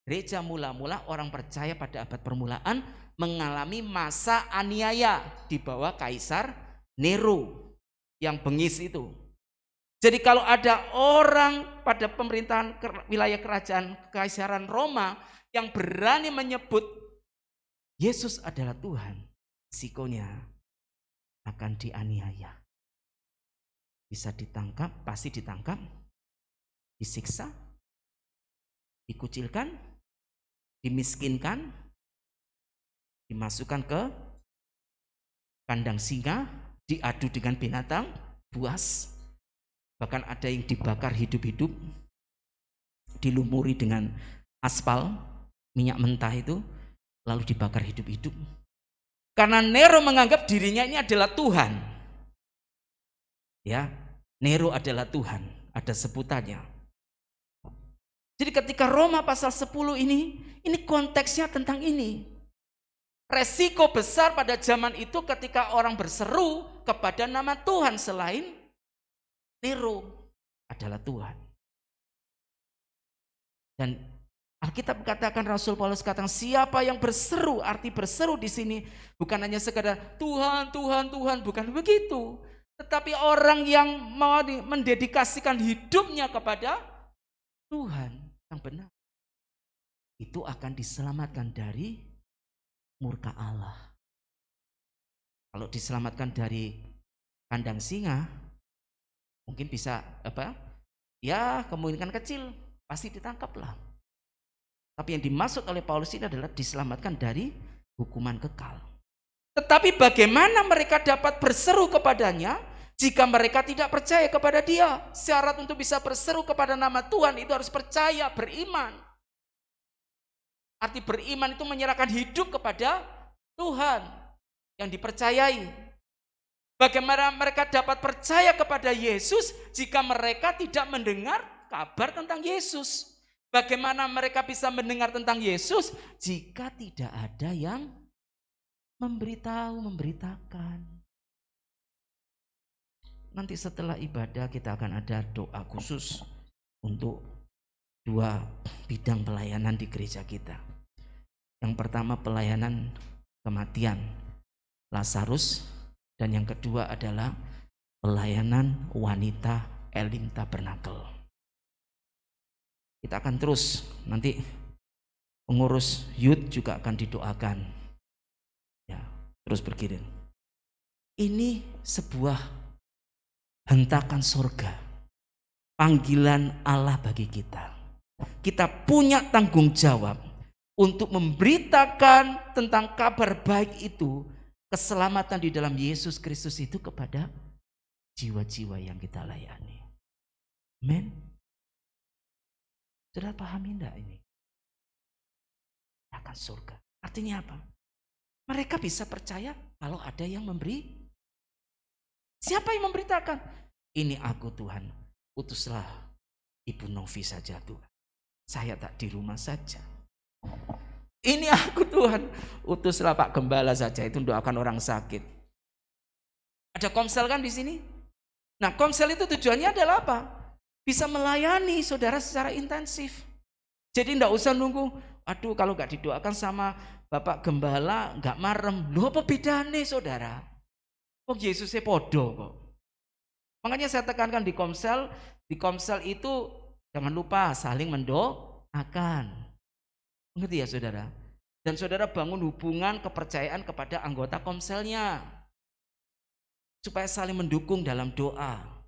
gereja mula-mula orang percaya pada abad permulaan mengalami masa aniaya di bawah Kaisar Nero yang bengis itu. Jadi kalau ada orang pada pemerintahan wilayah kerajaan Kekaisaran Roma yang berani menyebut Yesus adalah Tuhan, risikonya akan dianiaya. Bisa ditangkap, pasti ditangkap, disiksa, dikucilkan, dimiskinkan, dimasukkan ke kandang singa, diadu dengan binatang buas. Bahkan ada yang dibakar hidup-hidup, dilumuri dengan aspal, minyak mentah itu, lalu dibakar hidup-hidup. Karena Nero menganggap dirinya ini adalah Tuhan. Ya, Nero adalah Tuhan, ada sebutannya. Jadi ketika Roma pasal 10 ini konteksnya tentang ini. Resiko besar pada zaman itu ketika orang berseru kepada nama Tuhan selain Nero adalah Tuhan. Dan Alkitab katakan, Rasul Paulus katakan, siapa yang berseru, arti berseru di sini bukan hanya sekadar Tuhan, Tuhan, Tuhan, bukan begitu. Tetapi orang yang mau mendedikasikan hidupnya kepada Tuhan yang benar, itu akan diselamatkan dari murka Allah. Kalau diselamatkan dari kandang singa, mungkin bisa ya kemungkinan kecil pasti ditangkap lah. Tapi yang dimaksud oleh Paulus ini adalah diselamatkan dari hukuman kekal. Tetapi bagaimana mereka dapat berseru kepadanya jika mereka tidak percaya kepada dia? Syarat untuk bisa berseru kepada nama Tuhan itu harus percaya, beriman. Arti beriman itu menyerahkan hidup kepada Tuhan yang dipercayai. Bagaimana mereka dapat percaya kepada Yesus jika mereka tidak mendengar kabar tentang Yesus? Bagaimana mereka bisa mendengar tentang Yesus jika tidak ada yang memberitakan? Nanti setelah ibadah kita akan ada doa khusus untuk dua bidang pelayanan di gereja kita. Yang pertama pelayanan kematian Lazarus, dan yang kedua adalah pelayanan wanita Elim Tabernakel. Kita akan terus, nanti pengurus youth juga akan didoakan. Ya, terus berkirim. Ini sebuah hentakan surga, panggilan Allah bagi kita. Kita punya tanggung jawab untuk memberitakan tentang kabar baik itu, keselamatan di dalam Yesus Kristus itu kepada jiwa-jiwa yang kita layani. Amen. Sudah pahami enggak ini? Akan surga. Artinya apa? Mereka bisa percaya kalau ada yang memberi. Siapa yang memberitakan? Ini aku Tuhan, utuslah Ibu Novi saja Tuhan. Saya tak di rumah saja. Ini aku Tuhan, utuslah Pak Gembala saja, itu doakan orang sakit. Ada komsel kan di sini? Nah, komsel itu tujuannya adalah apa? Bisa melayani saudara secara intensif. Jadi enggak usah nunggu, aduh kalau enggak didoakan sama Bapak Gembala enggak marem. Loh apa bedanya saudara? Oh Yesusnya podo kok. Makanya saya tekankan di komsel itu jangan lupa saling mendoakan. Mengerti ya saudara? Dan saudara bangun hubungan kepercayaan kepada anggota komselnya. Supaya saling mendukung dalam doa.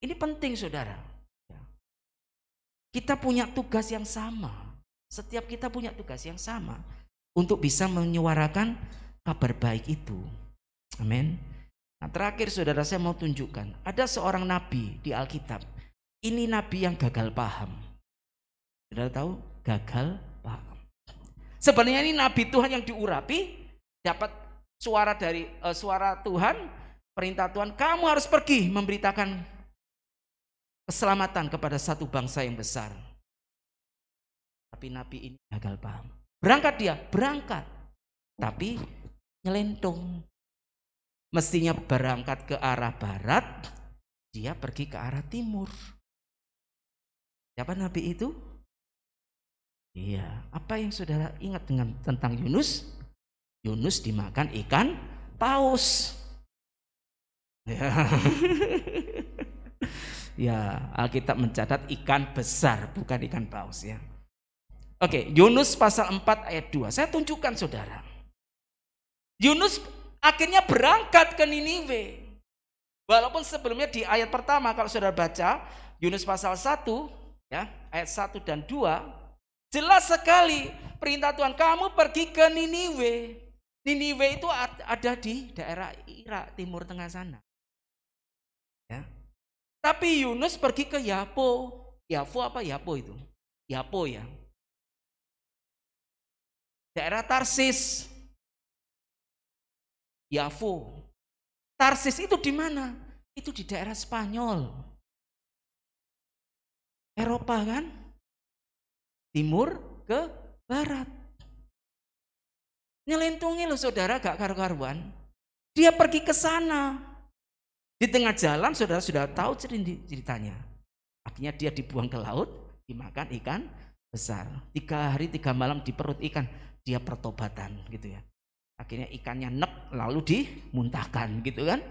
Ini penting saudara. Kita punya tugas yang sama. Setiap kita punya tugas yang sama. Untuk bisa menyuarakan kabar baik itu. Amin. Nah terakhir saudara saya mau tunjukkan. Ada seorang nabi di Alkitab. Ini nabi yang gagal paham. Saudara tahu? Gagal paham. Sebenarnya ini nabi Tuhan yang diurapi. Dapat suara dari suara Tuhan. Perintah Tuhan. Kamu harus pergi memberitakan keselamatan kepada satu bangsa yang besar. Tapi nabi ini gagal paham. Berangkat dia, berangkat. Tapi nyelentung. Mestinya berangkat ke arah barat, dia pergi ke arah timur. Siapa nabi itu? Iya, apa yang saudara ingat tentang Yunus? Yunus dimakan ikan paus. Ya. Ya, Alkitab mencatat ikan besar, bukan ikan paus ya. Oke, Yunus pasal 4 ayat 2. Saya tunjukkan saudara. Yunus akhirnya berangkat ke Niniwe. Walaupun sebelumnya di ayat pertama kalau saudara baca Yunus pasal 1 ya, ayat 1 dan 2 jelas sekali perintah Tuhan, kamu pergi ke Niniwe. Niniwe itu ada di daerah Irak, timur tengah sana. Ya. Tapi Yunus pergi ke Yapo. Yapo apa Yapo itu? Yapo ya. Daerah Tarsis. Yafo. Tarsis itu di mana? Itu di daerah Spanyol. Eropa kan? Timur ke barat. Nyelentungi loh saudara, gak karu-karuan. Dia pergi ke sana. Di tengah jalan saudara sudah tahu ceritanya. Akhirnya dia dibuang ke laut, dimakan ikan besar. 3 hari 3 malam di perut ikan, dia pertobatan gitu ya. Akhirnya ikannya nek lalu dimuntahkan gitu kan.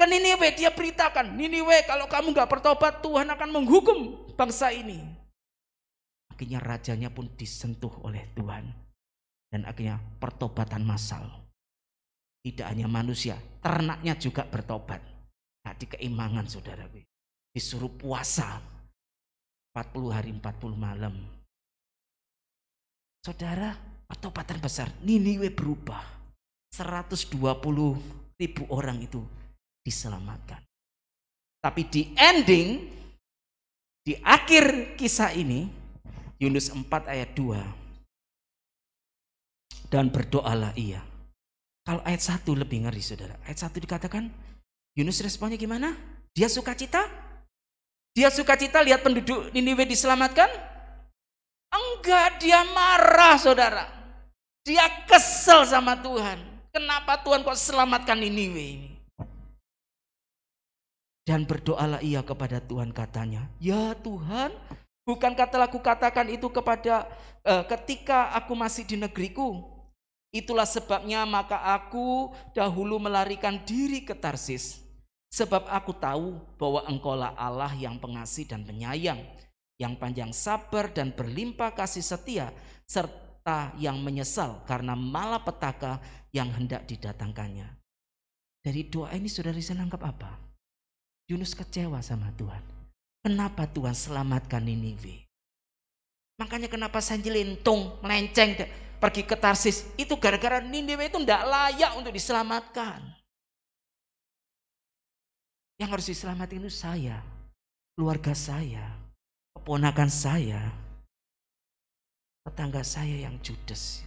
Ke Niniwe dia beritakan, Niniwe kalau kamu gak bertobat Tuhan akan menghukum bangsa ini. Akhirnya rajanya pun disentuh oleh Tuhan. Dan akhirnya pertobatan massal. Tidak hanya manusia, ternaknya juga bertobat. Tadi keimangan saudara. Disuruh puasa 40 hari 40 malam. Saudara, pertobatan besar. Niniwe berubah. 120.000 orang itu diselamatkan. Tapi di ending, di akhir kisah ini, Yunus 4 ayat 2. Dan berdoalah ia. Kalau ayat 1 lebih ngeri saudara. Ayat 1 dikatakan, Yunus responnya gimana? Dia sukacita? Dia sukacita lihat penduduk Niniwe diselamatkan? Enggak, dia marah saudara. Dia kesel sama Tuhan. Kenapa Tuhan kok selamatkan Niniwe ini? Dan berdoalah ia kepada Tuhan, katanya, ya Tuhan, bukankah telah kukatakan itu ketika aku masih di negeriku? Itulah sebabnya maka aku dahulu melarikan diri ke Tarsis. Sebab aku tahu bahwa Engkaulah Allah yang pengasih dan penyayang, yang panjang sabar dan berlimpah kasih setia, serta yang menyesal karena malapetaka yang hendak didatangkannya. Dari doa ini saudara bisa nangkap apa? Yunus kecewa sama Tuhan. Kenapa Tuhan selamatkan Niniwe? Makanya kenapa saya jelintung, melenceng, pergi ke Tarsis. Itu gara-gara Niniwe itu tidak layak untuk diselamatkan. Yang harus diselamatkan itu saya, keluarga saya, keponakan saya, tetangga saya yang judes.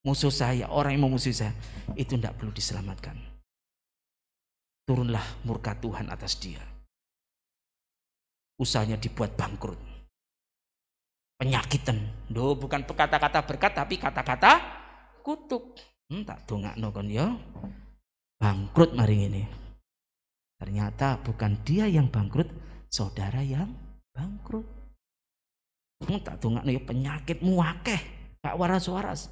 Musuh saya, orang yang memusuhi saya, itu tidak perlu diselamatkan. Turunlah murka Tuhan atas dia. Usahanya dibuat bangkrut. Penyakitan. Bukan kata-kata berkat tapi kata-kata kutuk. Tak dongakno kon ya. Bangkrut mari ini. Ternyata bukan dia yang bangkrut, saudara yang bangkrut. Tak dongakno ya, penyakitmu akeh, gak waras-waras.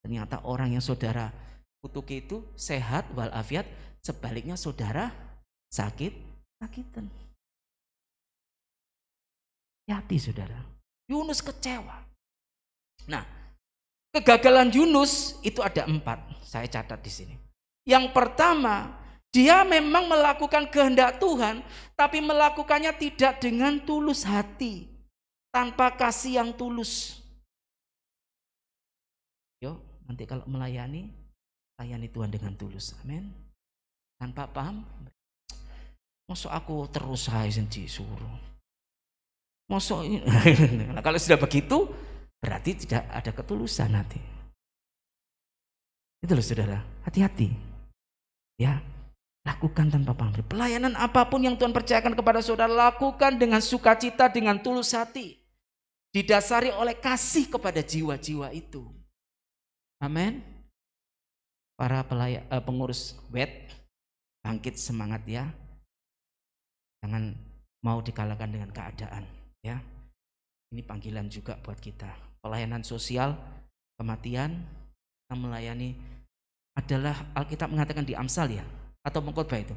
Ternyata orang yang saudara kutuk itu sehat walafiat. Sebaliknya saudara sakitan. Hati saudara. Yunus kecewa. Nah, kegagalan Yunus itu ada 4. Saya catat di sini. Yang pertama, dia memang melakukan kehendak Tuhan, tapi melakukannya tidak dengan tulus hati, tanpa kasih yang tulus. Yuk, nanti kalau melayani, layani Tuhan dengan tulus. Amin. Tanpa paham, masuk aku terus saya disuruh. Masuk nah, kalau sudah begitu berarti tidak ada ketulusan nanti. Itu loh saudara, hati-hati. Ya, lakukan tanpa pamrih. Pelayanan apapun yang Tuhan percayakan kepada saudara, lakukan dengan sukacita, dengan tulus hati. Didasari oleh kasih kepada jiwa-jiwa itu. Amin. Para pengurus WET, bangkit semangat ya. Jangan mau dikalahkan dengan keadaan ya. Ini panggilan juga buat kita. Pelayanan sosial, kematian, kita melayani adalah Alkitab mengatakan di Amsal ya, atau pengkhotbah itu.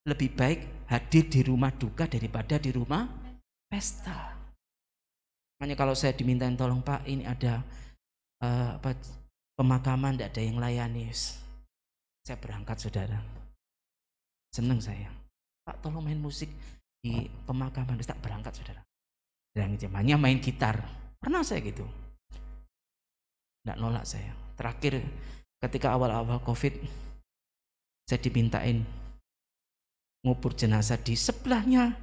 Lebih baik hadir di rumah duka daripada di rumah pesta. Makanya kalau saya dimintain tolong Pak, ini ada pemakaman, tidak ada yang layani. Saya berangkat saudara. Senang saya. Pak tolong main musik di pemakaman. Tak berangkat saudara. Dan zamannya main gitar. Pernah saya gitu. Tidak nolak saya. Terakhir ketika awal-awal COVID, saya dimintain ngubur jenazah di sebelahnya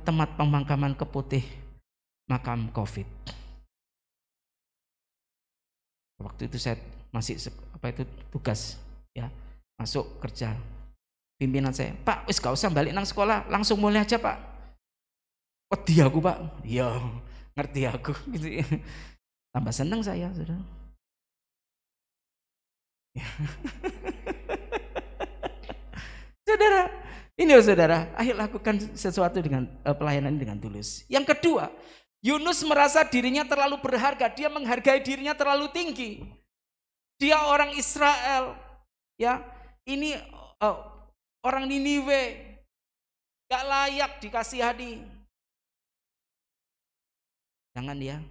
tempat pemakaman Keputih, makam COVID. Waktu itu saya masih tugas ya, masuk kerja. Pimpinan saya, Pak wis gak usah balik nang sekolah, langsung mulai aja Pak. Wedi aku Pak. Ya ngerti aku gitu. Tambah senang saya saudara. Saudara, ini loh saudara, ayo lakukan sesuatu dengan pelayanan dengan tulus. Yang kedua, Yunus merasa dirinya terlalu berharga, dia menghargai dirinya terlalu tinggi. Dia orang Israel, ya. Ini orang Niniwe, gak layak dikasihani. Jangan ya.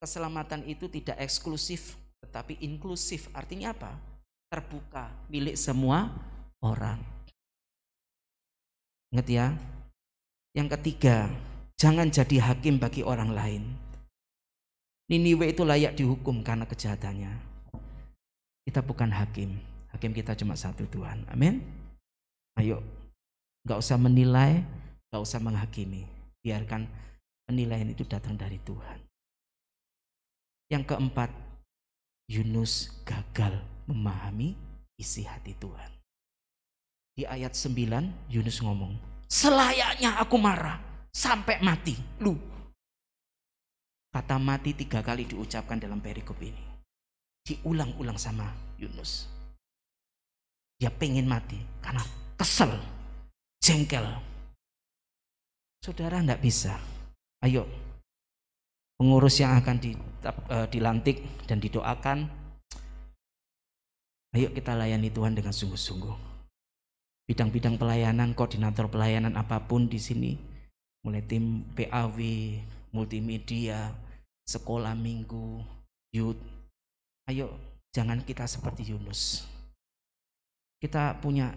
Keselamatan itu tidak eksklusif, tetapi inklusif. Artinya apa? Terbuka, milik semua orang. Ingat ya. Yang ketiga, jangan jadi hakim bagi orang lain. Niniwe itu layak dihukum karena kejahatannya. Kita bukan hakim. Hakim kita cuma satu, Tuhan. Amin. Ayo, gak usah menilai, gak usah menghakimi. Biarkan penilaian itu datang dari Tuhan. Yang keempat, Yunus gagal memahami isi hati Tuhan. Di ayat 9 Yunus ngomong, selayaknya aku marah sampai mati. Lu, kata mati 3 kali diucapkan dalam perikop ini. Diulang-ulang sama Yunus. dia pengen mati karena kesel, jengkel. Saudara enggak bisa. Ayo, pengurus yang akan dilantik dan didoakan, ayo kita layani Tuhan dengan sungguh-sungguh. Bidang-bidang pelayanan, koordinator pelayanan apapun di sini, mulai tim PAW, multimedia, sekolah minggu, youth. Ayo, jangan kita seperti Yunus. Kita punya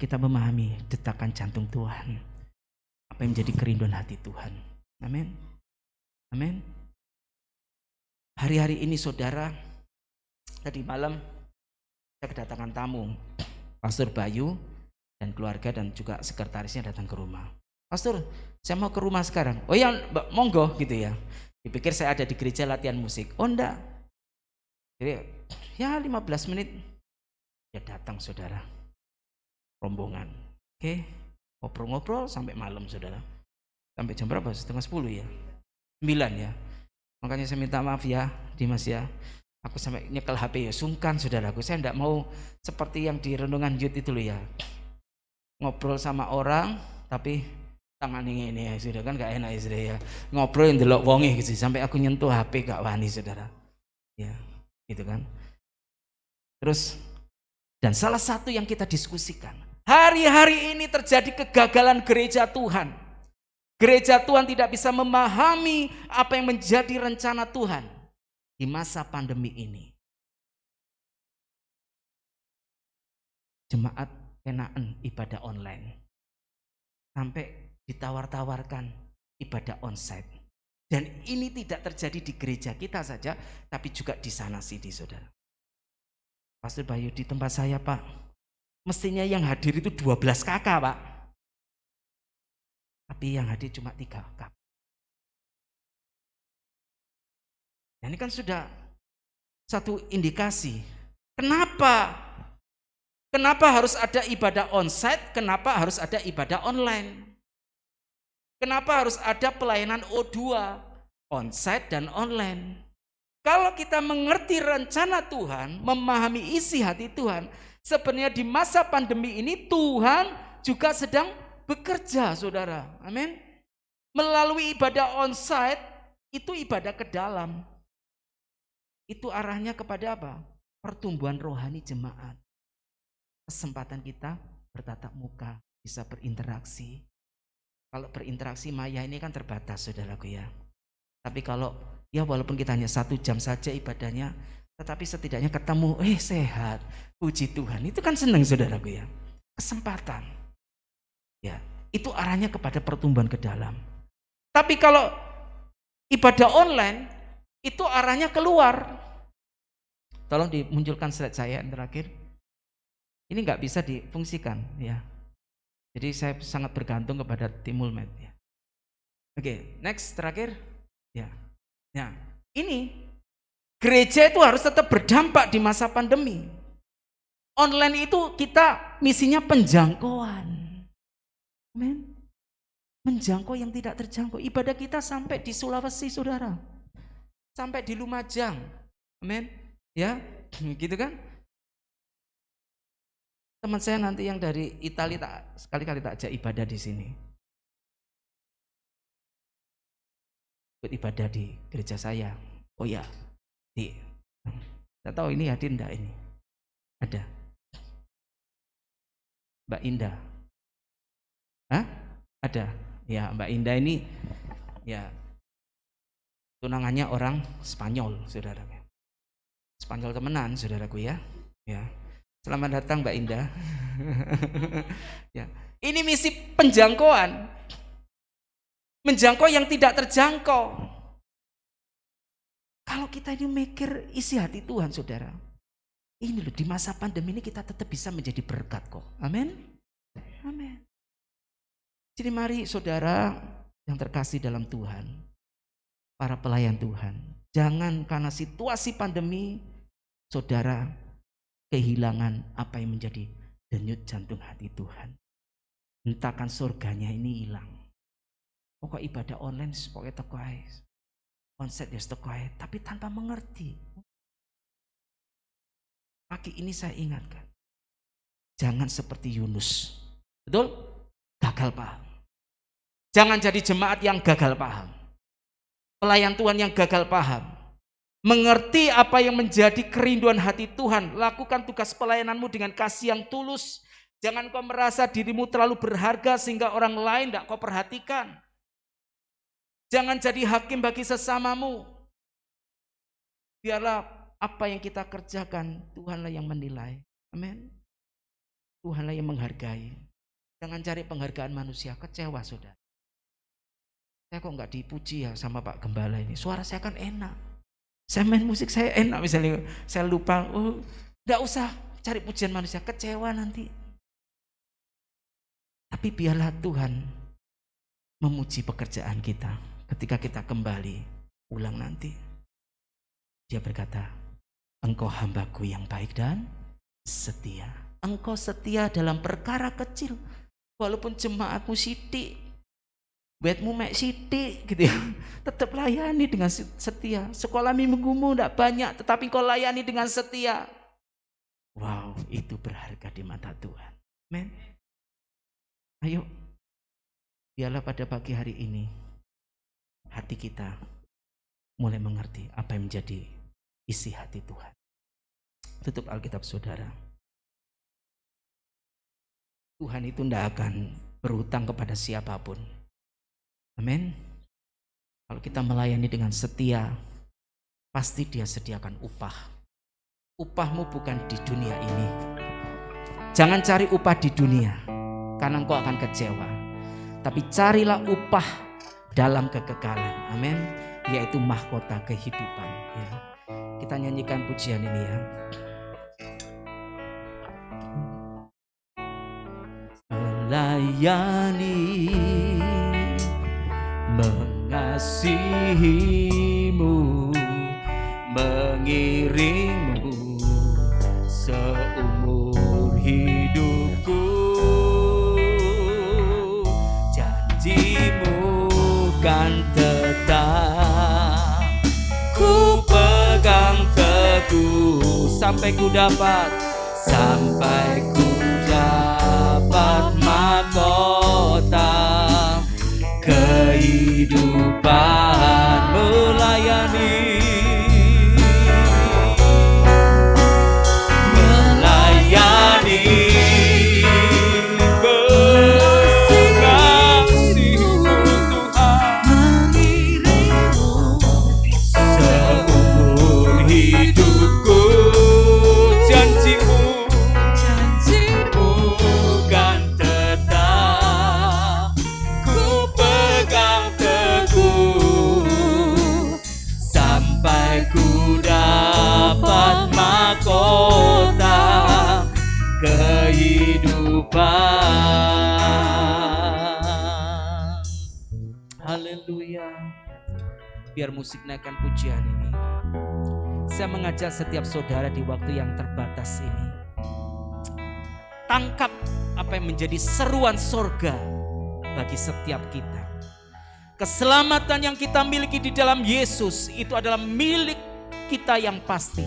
kita memahami detakan jantung Tuhan, apa yang menjadi kerinduan hati Tuhan. Amin. Amin. Hari-hari ini saudara, tadi malam saya kedatangan tamu, Pastor Bayu dan keluarga dan juga sekretarisnya datang ke rumah. Pastor, saya mau ke rumah sekarang. Oh ya, monggo gitu ya. Dipikir saya ada di gereja latihan musik. Oh enggak. Jadi ya 15 menit dia datang saudara. Rombongan. Oke, ngobrol-ngobrol sampai malam saudara. Sampai jam berapa? 9:30 ya? 9 ya. Makanya saya minta maaf ya Dimas ya. Aku sampai nyekel HP ya, sungkan saudaraku. Saya enggak mau seperti yang di renungan youth itu loh ya. Ngobrol sama orang tapi tangan ini ya sudah kan gak enak ya sudah ya. Ngobrol yang delok wonge gitu sampai aku nyentuh HP gak wani saudara. Ya, gitu kan. Terus dan salah satu yang kita diskusikan, hari-hari ini terjadi kegagalan gereja Tuhan. Gereja Tuhan tidak bisa memahami apa yang menjadi rencana Tuhan di masa pandemi ini. Jemaat enakan ibadah online. Sampai ditawar-tawarkan ibadah onsite. Dan ini tidak terjadi di gereja kita saja, tapi juga di sana sini saudara. Pastor Bayu, di tempat saya Pak, mestinya yang hadir itu 12 kakak Pak. Tapi yang hadir cuma 3 kakak. Nah, ini kan sudah satu indikasi. Kenapa harus ada ibadah onsite? Kenapa harus ada ibadah online? Kenapa harus ada pelayanan O2, onsite dan online? Kalau kita mengerti rencana Tuhan, memahami isi hati Tuhan, sebenarnya di masa pandemi ini Tuhan juga sedang bekerja, saudara. Amin. Melalui ibadah onsite, itu ibadah ke dalam. Itu arahnya kepada apa? Pertumbuhan rohani jemaat. Kesempatan kita bertatap muka, bisa berinteraksi. Kalau berinteraksi maya ini kan terbatas saudaraku ya. Tapi kalau ya walaupun kita hanya 1 jam saja ibadahnya, tetapi setidaknya ketemu, sehat, puji Tuhan. Itu kan senang saudaraku ya. Kesempatan. Ya, itu arahnya kepada pertumbuhan ke dalam. Tapi kalau ibadah online, itu arahnya keluar. Tolong dimunculkan slide saya yang terakhir. Ini nggak bisa difungsikan ya. Jadi saya sangat bergantung kepada tim Mulmed ya. Oke, next terakhir. Ya. Nah, ini gereja itu harus tetap berdampak di masa pandemi. Online itu kita misinya penjangkauan. Amin. Menjangkau yang tidak terjangkau. Ibadah kita sampai di Sulawesi, saudara. Sampai di Lumajang. Amin. Ya, gitu kan? Teman saya nanti yang dari Italia sekali-kali tak ajak ibadah di sini. Ikut ibadah di gereja saya. Oh ya, tidak tahu ini hadir enggak ini? Ada. Mbak Indah. Hah? Ada. Ya, Mbak Indah ini ya tunangannya orang Spanyol, saudara. Spanyol temenan, saudaraku ya. Ya. Selamat datang Mbak Indah. Ya. Ini misi penjangkauan. Menjangkau yang tidak terjangkau. Kalau kita ini mikir isi hati Tuhan saudara. Ini loh di masa pandemi ini kita tetap bisa menjadi berkat kok. Amin. Amin. Jadi mari saudara yang terkasih dalam Tuhan. Para pelayan Tuhan. Jangan karena situasi pandemi saudara kehilangan apa yang menjadi denyut jantung hati Tuhan. Hentakan surganya ini hilang. Pokok ibadah online pokoknya teko ae. Konsep ya teko ae, tapi tanpa mengerti. Pagi ini saya ingatkan. Jangan seperti Yunus. Betul? Gagal paham. Jangan jadi jemaat yang gagal paham. Pelayan Tuhan yang gagal paham. Mengerti apa yang menjadi kerinduan hati Tuhan. Lakukan tugas pelayananmu dengan kasih yang tulus. Jangan kau merasa dirimu terlalu berharga sehingga orang lain tidak kau perhatikan. Jangan jadi hakim bagi sesamamu. Biarlah apa yang kita kerjakan, Tuhanlah yang menilai. Amin. Tuhanlah yang menghargai. Jangan cari penghargaan manusia, kecewa saudara. Saya kok nggak dipuji ya sama Pak Gembala ini. Suara saya kan enak. Saya main musik saya enak misalnya. Saya lupa, nggak usah cari pujian manusia, kecewa nanti. Tapi biarlah Tuhan memuji pekerjaan kita. Ketika kita kembali pulang nanti, Dia berkata, engkau hambaku yang baik dan setia. Engkau setia dalam perkara kecil. Walaupun jemaatmu sidik, buatmu mek sidik gitu ya, tetap layani dengan setia. Sekolah minggumu tidak banyak, tetapi kau layani dengan setia. Wow, itu berharga di mata Tuhan. Amen. Ayo, biarlah pada pagi hari ini hati kita mulai mengerti apa yang menjadi isi hati Tuhan. Tutup Alkitab saudara. Tuhan itu tidak akan berhutang kepada siapapun. Amin. Kalau kita melayani dengan setia, pasti Dia sediakan upah. Upahmu bukan di dunia ini. Jangan cari upah di dunia, karena engkau akan kecewa. Tapi carilah upah dalam kekekalan. Amin. Yaitu mahkota kehidupan. Ya. Kita nyanyikan pujian ini ya. Melayani, mengasihimu, mengiringmu seumur hidupku. Janjimu kan tetap ku pegang teguh sampai ku dapat mahkota kehidupan. Melayani, mengasihimu Tuhan, seumur hidupku. Janjimu kan tetap ku pegang teguh sampai ku dapat mahkota kehidupan. Haleluya. Biar musik naikkan pujian ini. Saya mengajak setiap saudara di waktu yang terbatas ini, tangkap apa yang menjadi seruan sorga bagi setiap kita. Keselamatan yang kita miliki di dalam Yesus itu adalah milik kita yang pasti.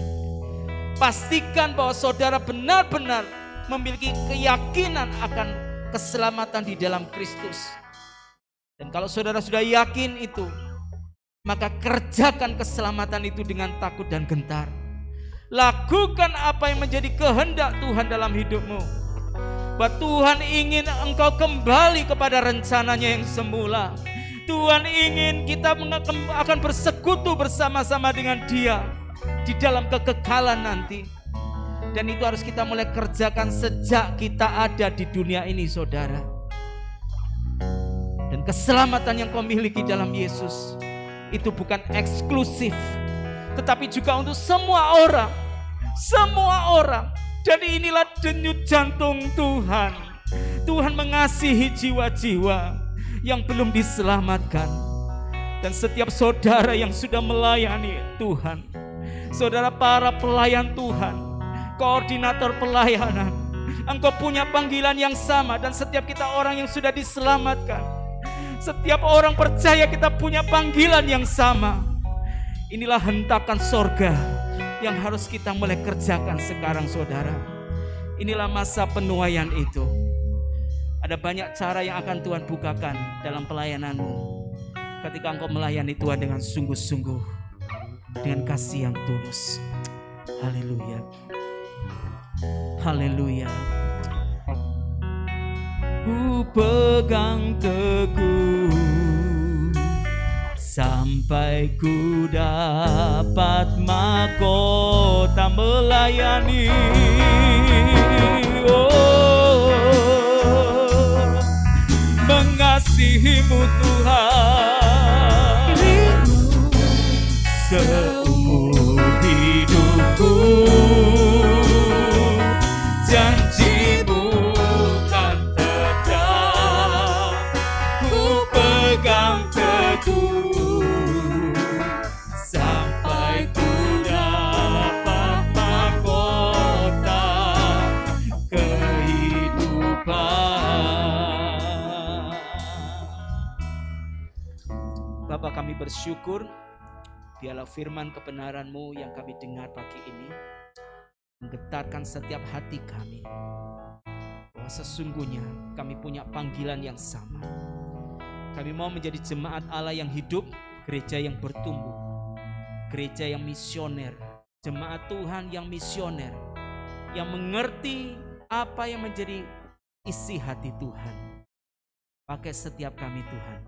Pastikan bahwa saudara benar-benar memiliki keyakinan akan keselamatan di dalam Kristus. Dan kalau saudara sudah yakin itu, maka kerjakan keselamatan itu dengan takut dan gentar. Lakukan apa yang menjadi kehendak Tuhan dalam hidupmu. Bahwa Tuhan ingin engkau kembali kepada rencananya yang semula. Tuhan ingin kita akan bersekutu bersama-sama dengan Dia di dalam kekekalan nanti. Dan itu harus kita mulai kerjakan sejak kita ada di dunia ini saudara. Dan keselamatan yang kau miliki dalam Yesus itu bukan eksklusif, tetapi juga untuk semua orang. Semua orang. Dan inilah denyut jantung Tuhan. Tuhan mengasihi jiwa-jiwa yang belum diselamatkan. Dan setiap saudara yang sudah melayani Tuhan, saudara para pelayan Tuhan, koordinator pelayanan, engkau punya panggilan yang sama. Dan setiap kita orang yang sudah diselamatkan, setiap orang percaya kita punya panggilan yang sama. Inilah hentakan sorga yang harus kita mulai kerjakan sekarang saudara. Inilah masa penuaian itu. Ada banyak cara yang akan Tuhan bukakan dalam pelayananmu ketika engkau melayani Tuhan dengan sungguh-sungguh, dengan kasih yang tulus. Haleluya. Haleluya. Ku pegang teguh sampai ku dapat mahkota melayani. Oh, mengasihimu Tuhan seumur hidupku. Janjimu kan tetap ku pegang teguh sampai ku dapat mahkota kehidupan. Bapa, kami bersyukur biarlah firman kebenaran-Mu yang kami dengar pagi ini menggetarkan setiap hati kami bahwa sesungguhnya kami punya panggilan yang sama. Kami mau menjadi jemaat Allah yang hidup, gereja yang bertumbuh, gereja yang misioner, jemaat Tuhan yang misioner, yang mengerti apa yang menjadi isi hati Tuhan. Pakai setiap kami Tuhan,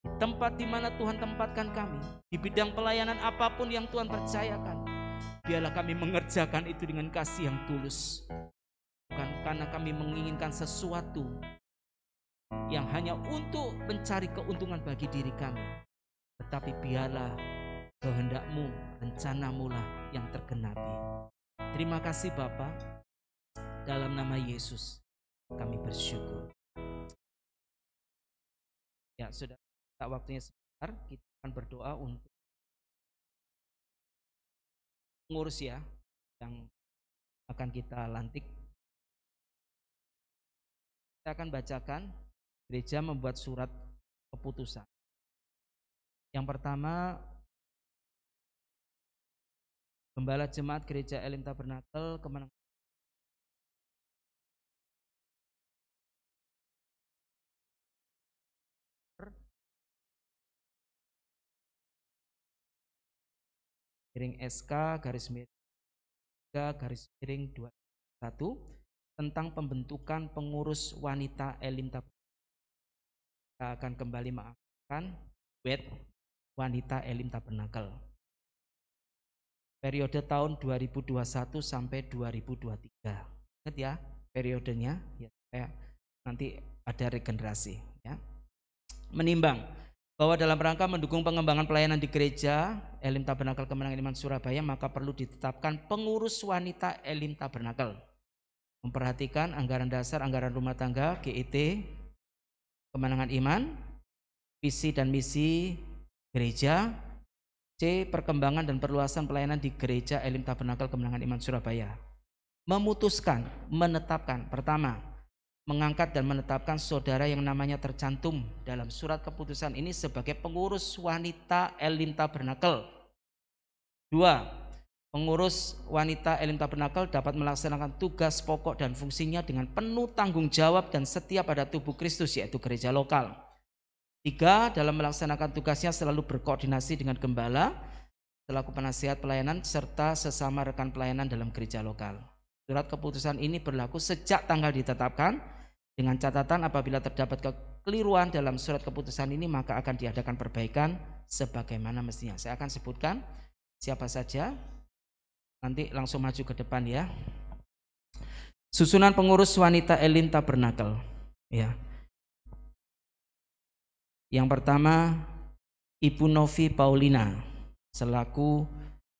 di tempat di mana Tuhan tempatkan kami, di bidang pelayanan apapun yang Tuhan percayakan, biarlah kami mengerjakan itu dengan kasih yang tulus. Bukan karena kami menginginkan sesuatu yang hanya untuk mencari keuntungan bagi diri kami, tetapi biarlah kehendak-Mu, rencana-Mu lah yang tergenapi. Terima kasih Bapa, dalam nama Yesus kami bersyukur. Ya sudah, waktunya sebentar, kita akan berdoa untuk pengurus ya yang akan kita lantik. Kita akan bacakan, gereja membuat surat keputusan. Yang pertama, Gembala Jemaat Gereja Elim Tabernakel Kemenangan miring SK garis miring 3 garis miring 21 tentang pembentukan pengurus wanita Elim Tabernakel. Kita akan kembali mengangkat wet wanita Elim Tabernakel periode tahun 2021 sampai 2023. Ingat ya periodenya ya, supaya nanti ada regenerasi ya. Menimbang bahwa dalam rangka mendukung pengembangan pelayanan di gereja Elim Tabernakel Kemenangan Iman Surabaya, maka perlu ditetapkan pengurus wanita Elim Tabernakel. Memperhatikan anggaran dasar, anggaran rumah tangga, GIT Kemenangan Iman, visi dan misi gereja, C. Perkembangan dan perluasan pelayanan di gereja Elim Tabernakel Kemenangan Iman Surabaya. Memutuskan, menetapkan, pertama, mengangkat dan menetapkan saudara yang namanya tercantum dalam surat keputusan ini sebagai pengurus wanita Elim Tabernakel. 2. Pengurus wanita Elim Tabernakel dapat melaksanakan tugas pokok dan fungsinya dengan penuh tanggung jawab dan setia pada tubuh Kristus, yaitu gereja lokal. 3. Dalam melaksanakan tugasnya selalu berkoordinasi dengan gembala selaku penasihat pelayanan serta sesama rekan pelayanan dalam gereja lokal. Surat keputusan ini berlaku sejak tanggal ditetapkan, dengan catatan apabila terdapat kekeliruan dalam surat keputusan ini maka akan diadakan perbaikan sebagaimana mestinya. Saya akan sebutkan siapa saja, nanti langsung maju ke depan ya. Susunan pengurus wanita Elim Tabernakel ya. Yang pertama, Ibu Novi Paulina selaku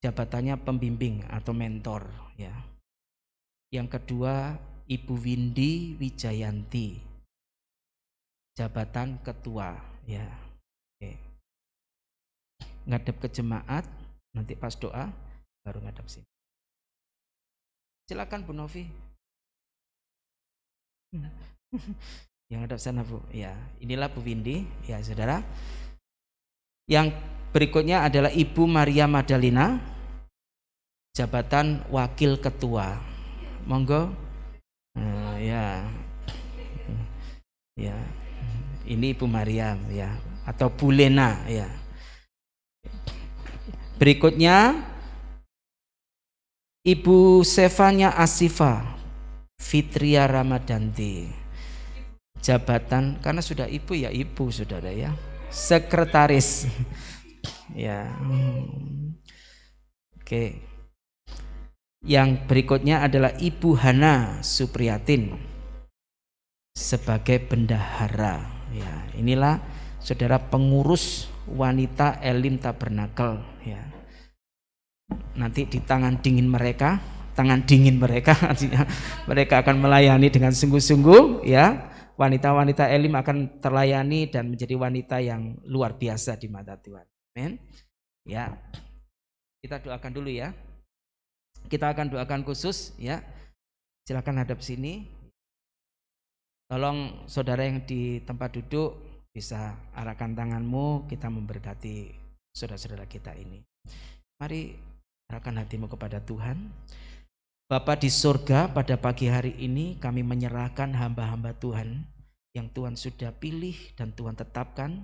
jabatannya pembimbing atau mentor ya. Yang kedua, Ibu Windy Wijayanti, jabatan ketua ya. Oke. Ngadep ke jemaat, nanti pas doa baru ngadep sini. Silakan Bu Novi. Yang ngadep sana Bu. Ya, inilah Bu Windy ya Saudara. Yang berikutnya adalah Ibu Maria Madalina, jabatan wakil ketua. Monggo ya. Ya. Ini Ibu Mariam ya, atau Bu Lena ya. Berikutnya Ibu Sefanya Asifa Fitria Ramadanti. Jabatan, karena sudah ibu ya ibu, saudara ya. Sekretaris. Ya. Oke. Yang berikutnya adalah Ibu Hana Supriyatin sebagai bendahara. Ya, inilah saudara pengurus wanita Elim Tabernakel ya. Nanti di tangan dingin mereka mereka akan melayani dengan sungguh-sungguh ya. Wanita-wanita Elim akan terlayani dan menjadi wanita yang luar biasa di mata Tuhan. Amin. Ya. Kita doakan dulu ya. Kita akan doakan khusus ya. Silakan hadap sini. Tolong saudara yang di tempat duduk bisa arahkan tanganmu, kita memberkati saudara-saudara kita ini. Mari arahkan hatimu kepada Tuhan. Bapa di surga, pada pagi hari ini kami menyerahkan hamba-hamba Tuhan yang Tuhan sudah pilih dan Tuhan tetapkan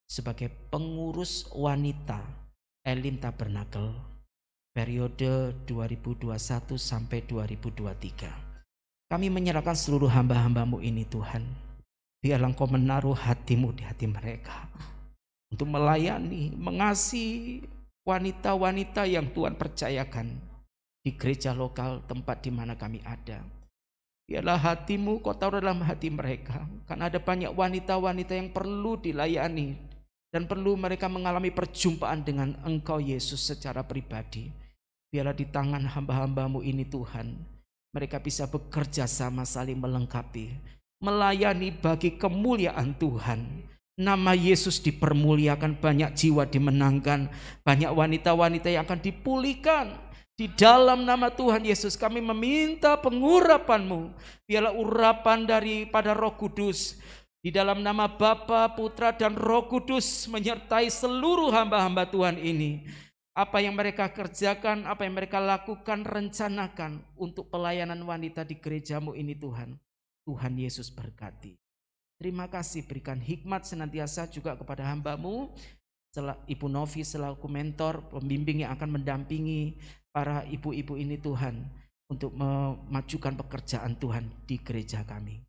sebagai pengurus wanita Elim Tabernakel periode 2021 sampai 2023. Kami menyerahkan seluruh hamba-hambamu ini Tuhan. Biarlah Engkau menaruh hatimu di hati mereka untuk melayani, mengasihi wanita-wanita yang Tuhan percayakan di gereja lokal tempat di mana kami ada. Biarlah hatimu Kau taruh dalam hati mereka, karena ada banyak wanita-wanita yang perlu dilayani dan perlu mereka mengalami perjumpaan dengan Engkau Yesus secara pribadi. Biarlah di tangan hamba-hambamu ini Tuhan, mereka bisa bekerja sama saling melengkapi, melayani bagi kemuliaan Tuhan. Nama Yesus dipermuliakan, banyak jiwa dimenangkan, banyak wanita-wanita yang akan dipulihkan. Di dalam nama Tuhan Yesus kami meminta pengurapan-Mu. Biarlah urapan daripada Roh Kudus di dalam nama Bapa, Putra dan Roh Kudus menyertai seluruh hamba-hamba Tuhan ini. Apa yang mereka kerjakan, apa yang mereka lakukan, rencanakan untuk pelayanan wanita di gerejamu ini Tuhan. Tuhan Yesus berkati. Terima kasih, berikan hikmat senantiasa juga kepada hamba-Mu. Ibu Novi selaku mentor, pembimbing yang akan mendampingi para ibu-ibu ini Tuhan untuk memajukan pekerjaan Tuhan di gereja kami.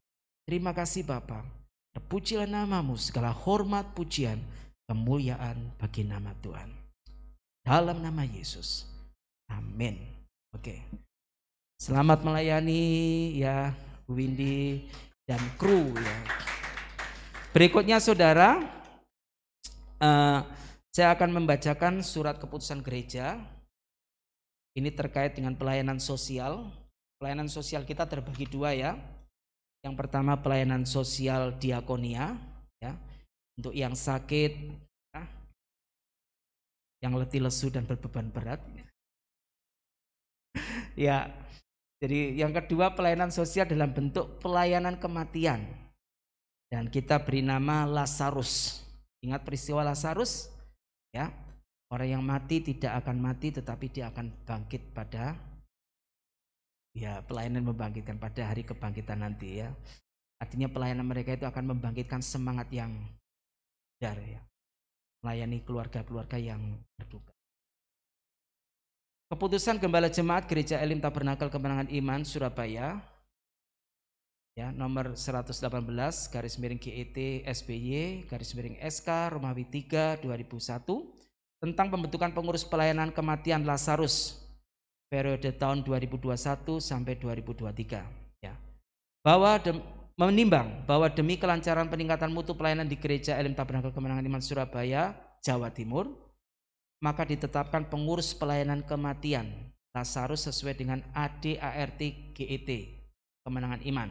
Terima kasih Bapa. Terpujilah nama-Mu, segala hormat, pujian, kemuliaan bagi nama Tuhan. Dalam nama Yesus. Amin. Oke. Selamat melayani ya Bu Windy dan kru ya. Berikutnya saudara, saya akan membacakan surat keputusan gereja. Ini terkait dengan pelayanan sosial. Pelayanan sosial kita terbagi dua ya. Yang pertama pelayanan sosial diakonia ya, untuk yang sakit, yang letih lesu dan berbeban berat. Ya. Jadi yang kedua pelayanan sosial dalam bentuk pelayanan kematian. Dan kita beri nama Lazarus. Ingat peristiwa Lazarus? Ya. Orang yang mati tidak akan mati tetapi dia akan bangkit pada ya pelayanan membangkitkan pada hari kebangkitan nanti ya. Artinya pelayanan mereka itu akan membangkitkan semangat yang besar ya. Melayani keluarga-keluarga yang berduka. Keputusan Gembala Jemaat Gereja Elim Tabernakel Kemenangan Iman Surabaya ya, nomor 118 garis miring GET SBY garis miring SK Romawi 3 2001 tentang pembentukan pengurus pelayanan kematian Lazarus periode tahun 2021 sampai 2023 ya. Menimbang bahwa demi kelancaran peningkatan mutu pelayanan di Gereja Elim Tabernakel Kemenangan Iman Surabaya, Jawa Timur, maka ditetapkan pengurus pelayanan kematian Lazarus sesuai dengan ADART GET Kemenangan Iman.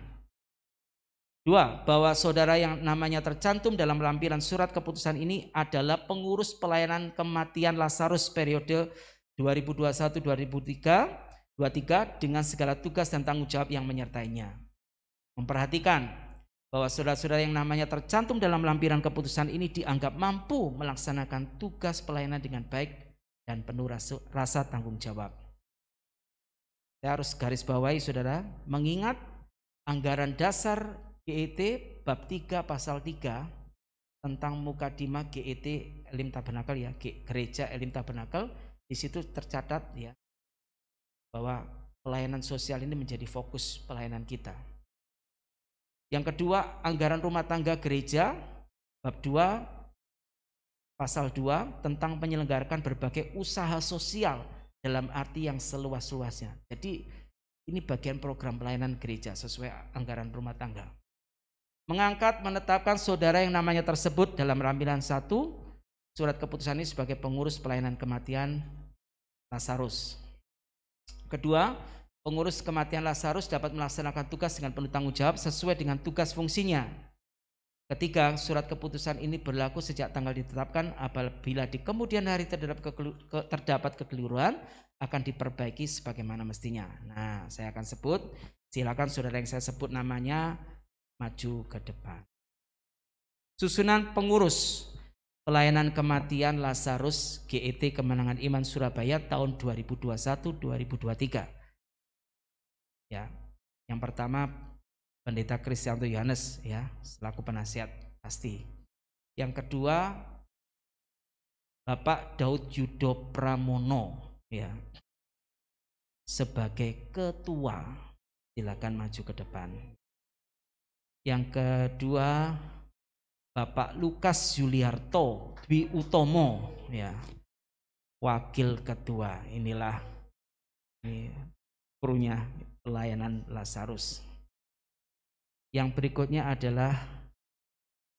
2. Bahwa saudara yang namanya tercantum dalam lampiran surat keputusan ini adalah pengurus pelayanan kematian Lazarus periode 2021-2023 dengan segala tugas dan tanggung jawab yang menyertainya. Memperhatikan bahwa saudara-saudara yang namanya tercantum dalam lampiran keputusan ini dianggap mampu melaksanakan tugas pelayanan dengan baik dan penuh rasa tanggung jawab. Saya harus garis bawahi saudara, mengingat Anggaran dasar GET bab 3 pasal 3 tentang Mukadimah GET Elim Tabernakel ya, Gereja Elim Tabernakel, di situ tercatat ya bahwa pelayanan sosial ini menjadi fokus pelayanan kita. Yang kedua, anggaran rumah tangga gereja bab 2 pasal 2 tentang menyelenggarakan berbagai usaha sosial dalam arti yang seluas-luasnya. Jadi ini bagian program pelayanan gereja sesuai anggaran rumah tangga. Mengangkat, menetapkan saudara yang namanya tersebut dalam rampilan 1 surat keputusan ini sebagai pengurus pelayanan kematian Lazarus. Kedua, pengurus kematian Lazarus dapat melaksanakan tugas dengan penuh tanggung jawab sesuai dengan tugas fungsinya. Ketiga, surat keputusan ini berlaku sejak tanggal ditetapkan. Apabila di kemudian hari terdapat kekeliruan, akan diperbaiki sebagaimana mestinya. Nah, saya akan sebut, silakan saudara yang saya sebut namanya maju ke depan. Susunan pengurus pelayanan kematian Lazarus GET Kemenangan Iman Surabaya tahun 2021-2023. Ya, yang pertama Pendeta Kristianto Yohanes ya, selaku penasihat pasti. Yang kedua Bapak Daud Yudo Pramono ya, sebagai ketua. Silakan maju ke depan. Yang kedua Bapak Lukas Yuliarto Dwi Utomo ya, wakil ketua. Inilah ini krunya pelayanan Lazarus. Yang berikutnya adalah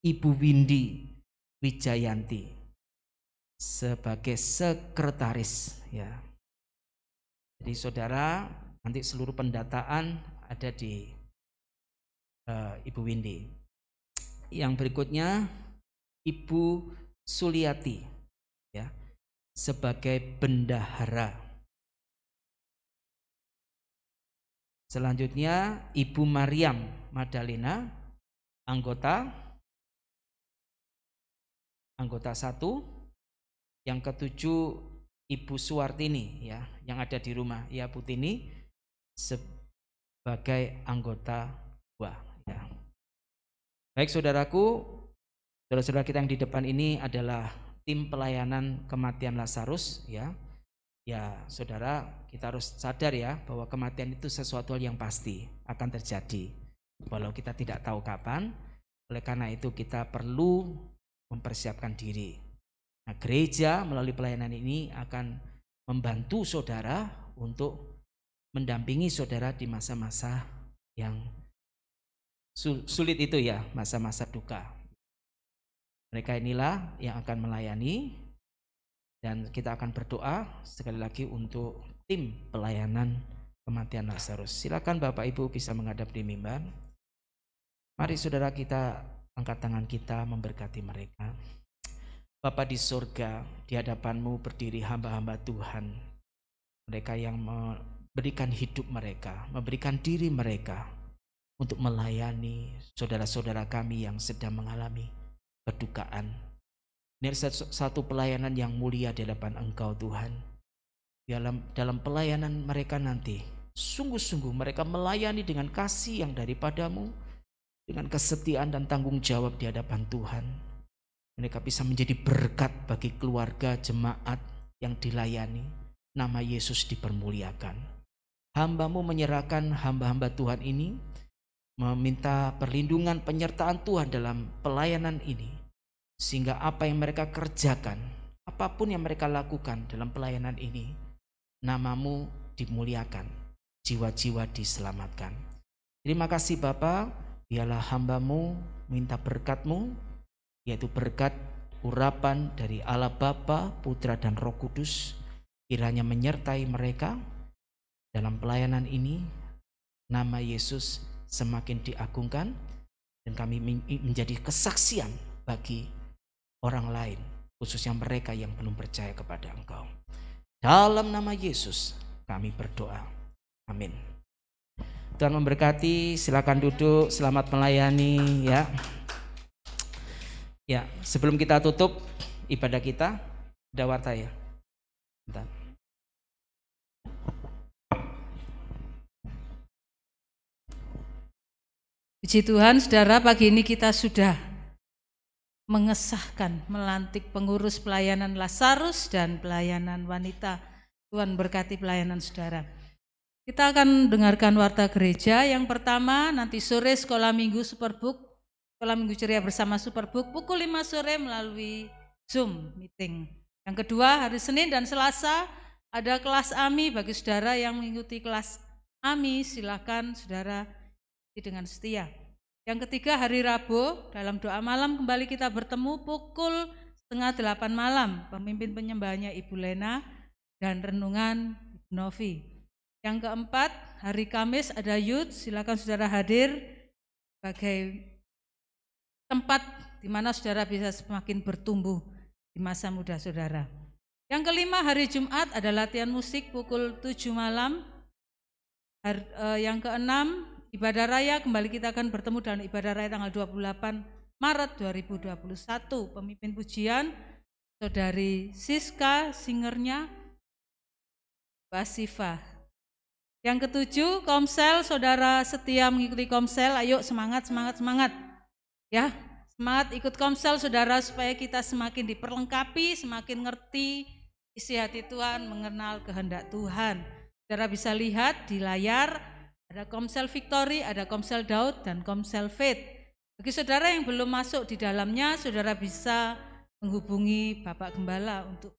Ibu Windy Wijayanti sebagai sekretaris ya. Jadi saudara, nanti seluruh pendataan ada di Ibu Windy. Yang berikutnya Ibu Suliati ya, sebagai bendahara. Selanjutnya Ibu Mariam Madalena, anggota 1. Yang ketujuh Ibu Suwartini ya, yang ada di rumah ya, Putini sebagai anggota 2 ya. Baik saudaraku, saudara-saudara kita yang di depan ini adalah tim pelayanan kematian Lazarus ya. Ya saudara, kita harus sadar ya bahwa kematian itu sesuatu yang pasti akan terjadi, walau kita tidak tahu kapan. Oleh karena itu kita perlu mempersiapkan diri. Nah, gereja melalui pelayanan ini akan membantu saudara untuk mendampingi saudara di masa-masa yang sulit itu ya, masa-masa duka. Mereka inilah yang akan melayani. Dan kita akan berdoa sekali lagi untuk tim pelayanan kematian Lazarus. Silakan Bapak Ibu bisa menghadap di mimbar. Mari saudara kita angkat tangan kita memberkati mereka. Bapa di surga, di hadapan-Mu berdiri hamba-hamba Tuhan. Mereka yang memberikan hidup mereka, memberikan diri mereka untuk melayani saudara-saudara kami yang sedang mengalami kedukaan. Ini satu pelayanan yang mulia di hadapan Engkau Tuhan. Dalam pelayanan mereka nanti, sungguh-sungguh mereka melayani dengan kasih yang daripadamu, dengan kesetiaan dan tanggung jawab di hadapan Tuhan. Mereka bisa menjadi berkat bagi keluarga jemaat yang dilayani. Nama Yesus dipermuliakan. Hamba-Mu menyerahkan hamba-hamba Tuhan ini, meminta perlindungan penyertaan Tuhan dalam pelayanan ini. Sehingga apa yang mereka kerjakan, apapun yang mereka lakukan dalam pelayanan ini, nama-Mu dimuliakan, jiwa-jiwa diselamatkan. Terima kasih Bapa, biarlah hamba-Mu minta berkat-Mu, yaitu berkat urapan dari Allah Bapa, Putra dan Roh Kudus, kiranya menyertai mereka dalam pelayanan ini. Nama Yesus semakin diagungkan dan kami menjadi kesaksian bagi orang lain, khususnya mereka yang belum percaya kepada Engkau. Dalam nama Yesus kami berdoa. Amin. Tuhan memberkati, silakan duduk, selamat melayani ya. Ya, sebelum kita tutup ibadah kita, ada warta ya. Bentar. Puji Tuhan, saudara, pagi ini kita sudah mengesahkan, melantik pengurus pelayanan Lazarus dan pelayanan wanita. Tuhan berkati pelayanan saudara. Kita akan dengarkan warta gereja. Yang pertama, nanti sore sekolah minggu Superbook, sekolah minggu ceria bersama Superbook, pukul 5 sore melalui Zoom meeting. Yang kedua, hari Senin dan Selasa ada kelas AMI. Bagi saudara yang mengikuti kelas AMI, silakan saudara dengan setia. Yang ketiga, hari Rabu dalam doa malam kembali kita bertemu pukul 7:30 malam. Pemimpin penyembahnya Ibu Lena dan renungan Ibu Novi. Yang keempat, hari Kamis ada youth, silakan saudara hadir sebagai tempat di mana saudara bisa semakin bertumbuh di masa muda saudara. Yang kelima, hari Jumat ada latihan musik pukul 7 malam. Yang keenam, ibadah raya, kembali kita akan bertemu dalam ibadah raya tanggal 28 Maret 2021. Pemimpin pujian Saudari Siska, singernya Basifa. Yang ketujuh, Komsel, saudara setia mengikuti Komsel, ayo semangat, semangat, semangat. Ya, semangat ikut Komsel saudara supaya kita semakin diperlengkapi, semakin ngerti isi hati Tuhan, mengenal kehendak Tuhan. Saudara bisa lihat di layar, ada Komsel Victory, ada Komsel Daud, dan Komsel Faith. Bagi saudara yang belum masuk di dalamnya, saudara bisa menghubungi Bapak Gembala untuk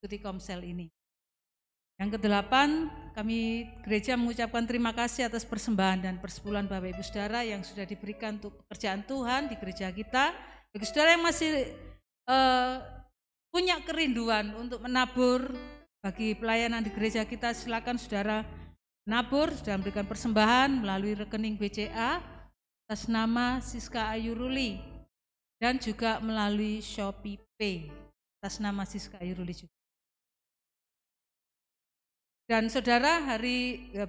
ikuti Komsel ini. Yang kedelapan, kami gereja mengucapkan terima kasih atas persembahan dan persepuluhan Bapak Ibu Saudara yang sudah diberikan untuk pekerjaan Tuhan di gereja kita. Bagi saudara yang masih punya kerinduan untuk menabur bagi pelayanan di gereja kita, silakan saudara nabur, sudah memberikan persembahan melalui rekening BCA atas nama Siska Ayu Ruli dan juga melalui Shopee Pay atas nama Siska Ayu Ruli juga. Dan saudara,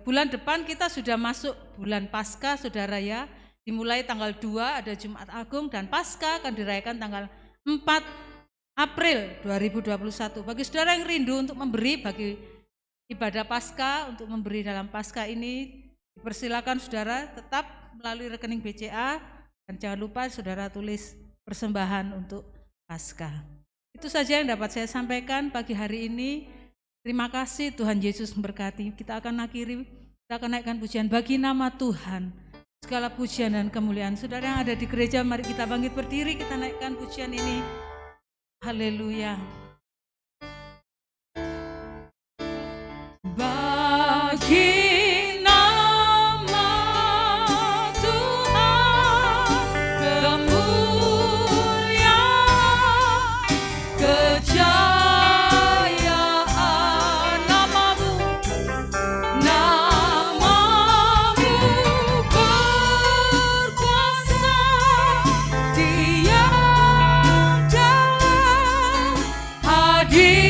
bulan depan kita sudah masuk bulan Paskah saudara ya. Dimulai tanggal 2 ada Jumat Agung dan Paskah akan dirayakan tanggal 4 April 2021. Bagi saudara yang rindu untuk memberi bagi ibadah Paskah, untuk memberi dalam Paskah ini, dipersilakan saudara tetap melalui rekening BCA dan jangan lupa saudara tulis persembahan untuk Paskah. Itu saja yang dapat saya sampaikan pagi hari ini. Terima kasih, Tuhan Yesus memberkati. Kita akan naikkan pujian bagi nama Tuhan. Segala pujian dan kemuliaan. Saudara yang ada di gereja, mari kita bangkit berdiri, kita naikkan pujian ini. Haleluya. Bagi nama Tuhan kemuliaan, kejayaan namamu berkuasa, Dia dalam hadiratmu.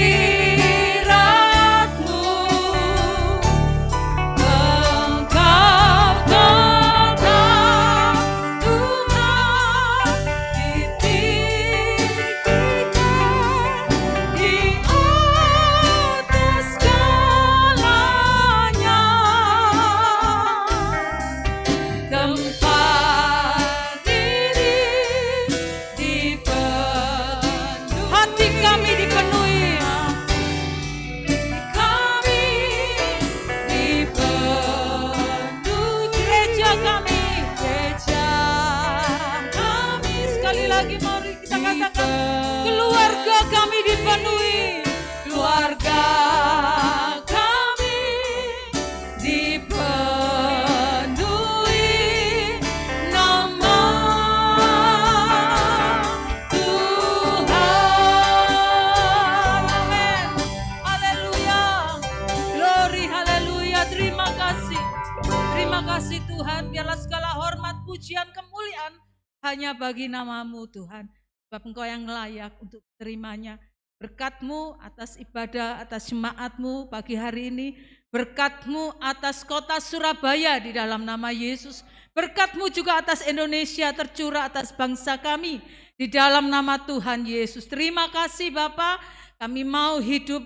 pujian kemuliaan hanya bagi namamu Tuhan. Sebab Engkau yang layak untuk terimanya. Berkat-Mu atas ibadah, atas jemaat-Mu pagi hari ini. Berkat-Mu atas kota Surabaya di dalam nama Yesus. Berkat-Mu juga atas Indonesia tercurah atas bangsa kami di dalam nama Tuhan Yesus. Terima kasih Bapa, kami mau hidup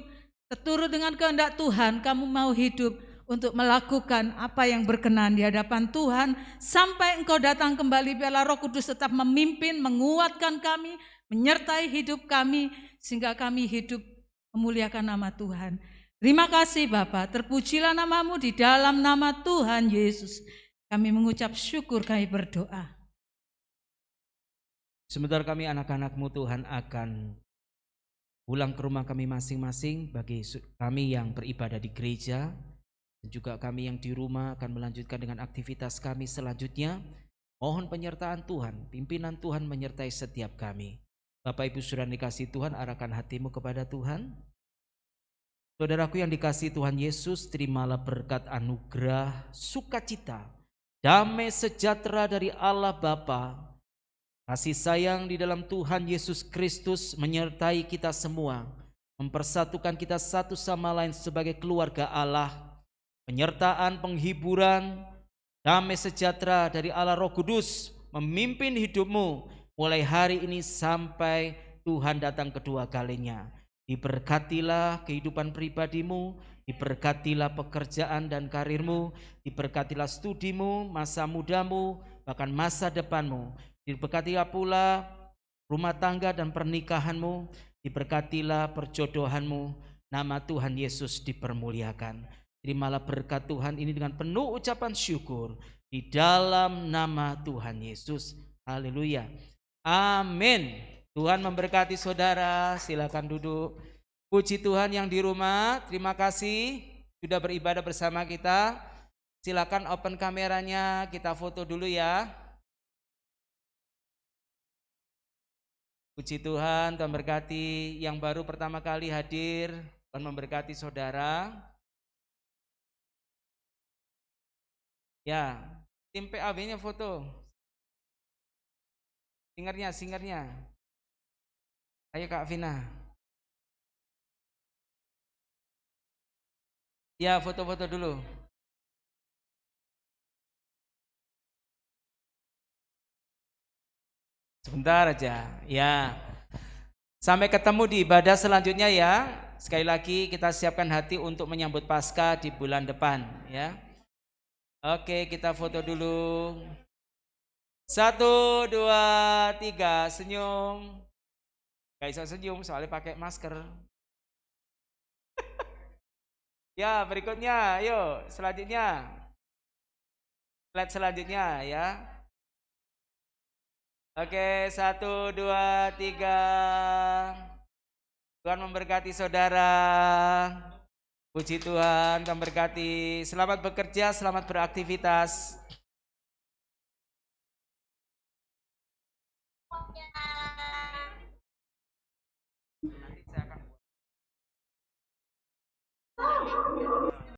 seturut dengan kehendak Tuhan. Kamu mau hidup untuk melakukan apa yang berkenan di hadapan Tuhan sampai Engkau datang kembali. Biarlah Roh Kudus tetap memimpin, menguatkan kami, menyertai hidup kami sehingga kami hidup memuliakan nama Tuhan. Terima kasih Bapa, terpujilah nama-Mu di dalam nama Tuhan Yesus. Kami mengucap syukur, kami berdoa. Sebentar kami anak-anak-Mu Tuhan akan pulang ke rumah kami masing-masing. Bagi kami yang beribadah di gereja dan juga kami yang di rumah akan melanjutkan dengan aktivitas kami selanjutnya. Mohon penyertaan Tuhan, pimpinan Tuhan menyertai setiap kami. Bapak Ibu saudara dikasihi Tuhan, arahkan hatimu kepada Tuhan. Saudaraku yang dikasihi Tuhan Yesus, terimalah berkat anugerah, sukacita, damai sejahtera dari Allah Bapa, kasih sayang di dalam Tuhan Yesus Kristus menyertai kita semua, mempersatukan kita satu sama lain sebagai keluarga Allah, penyertaan, penghiburan, damai sejahtera dari Allah Roh Kudus memimpin hidupmu mulai hari ini sampai Tuhan datang kedua kalinya. Diberkatilah kehidupan pribadimu, diberkatilah pekerjaan dan karirmu, diberkatilah studimu, masa mudamu, bahkan masa depanmu. Diberkatilah pula rumah tangga dan pernikahanmu, diberkatilah perjodohanmu. Nama Tuhan Yesus dipermuliakan. Terimalah berkat Tuhan ini dengan penuh ucapan syukur di dalam nama Tuhan Yesus. Haleluya. Amin. Tuhan memberkati saudara, silakan duduk. Puji Tuhan yang di rumah, terima kasih sudah beribadah bersama kita. Silakan open kameranya, kita foto dulu ya. Puji Tuhan, Tuhan berkati. Yang baru pertama kali hadir, Tuhan memberkati saudara. Ya, tim PAB-nya foto. Singernya. Ayo Kak Vina. Ya, foto-foto dulu. Sebentar aja. Ya. Sampai ketemu di ibadah selanjutnya ya. Sekali lagi kita siapkan hati untuk menyambut Paskah di bulan depan ya. Oke, kita foto dulu. 1, 2, 3, senyum. Gak bisa senyum soalnya pakai masker. Ya, berikutnya, ayo selanjutnya. Slide selanjutnya ya. Oke, 1, 2, 3. Tuhan memberkati saudara. Puji Tuhan, Tuhan berkati. Selamat bekerja, selamat beraktivitas.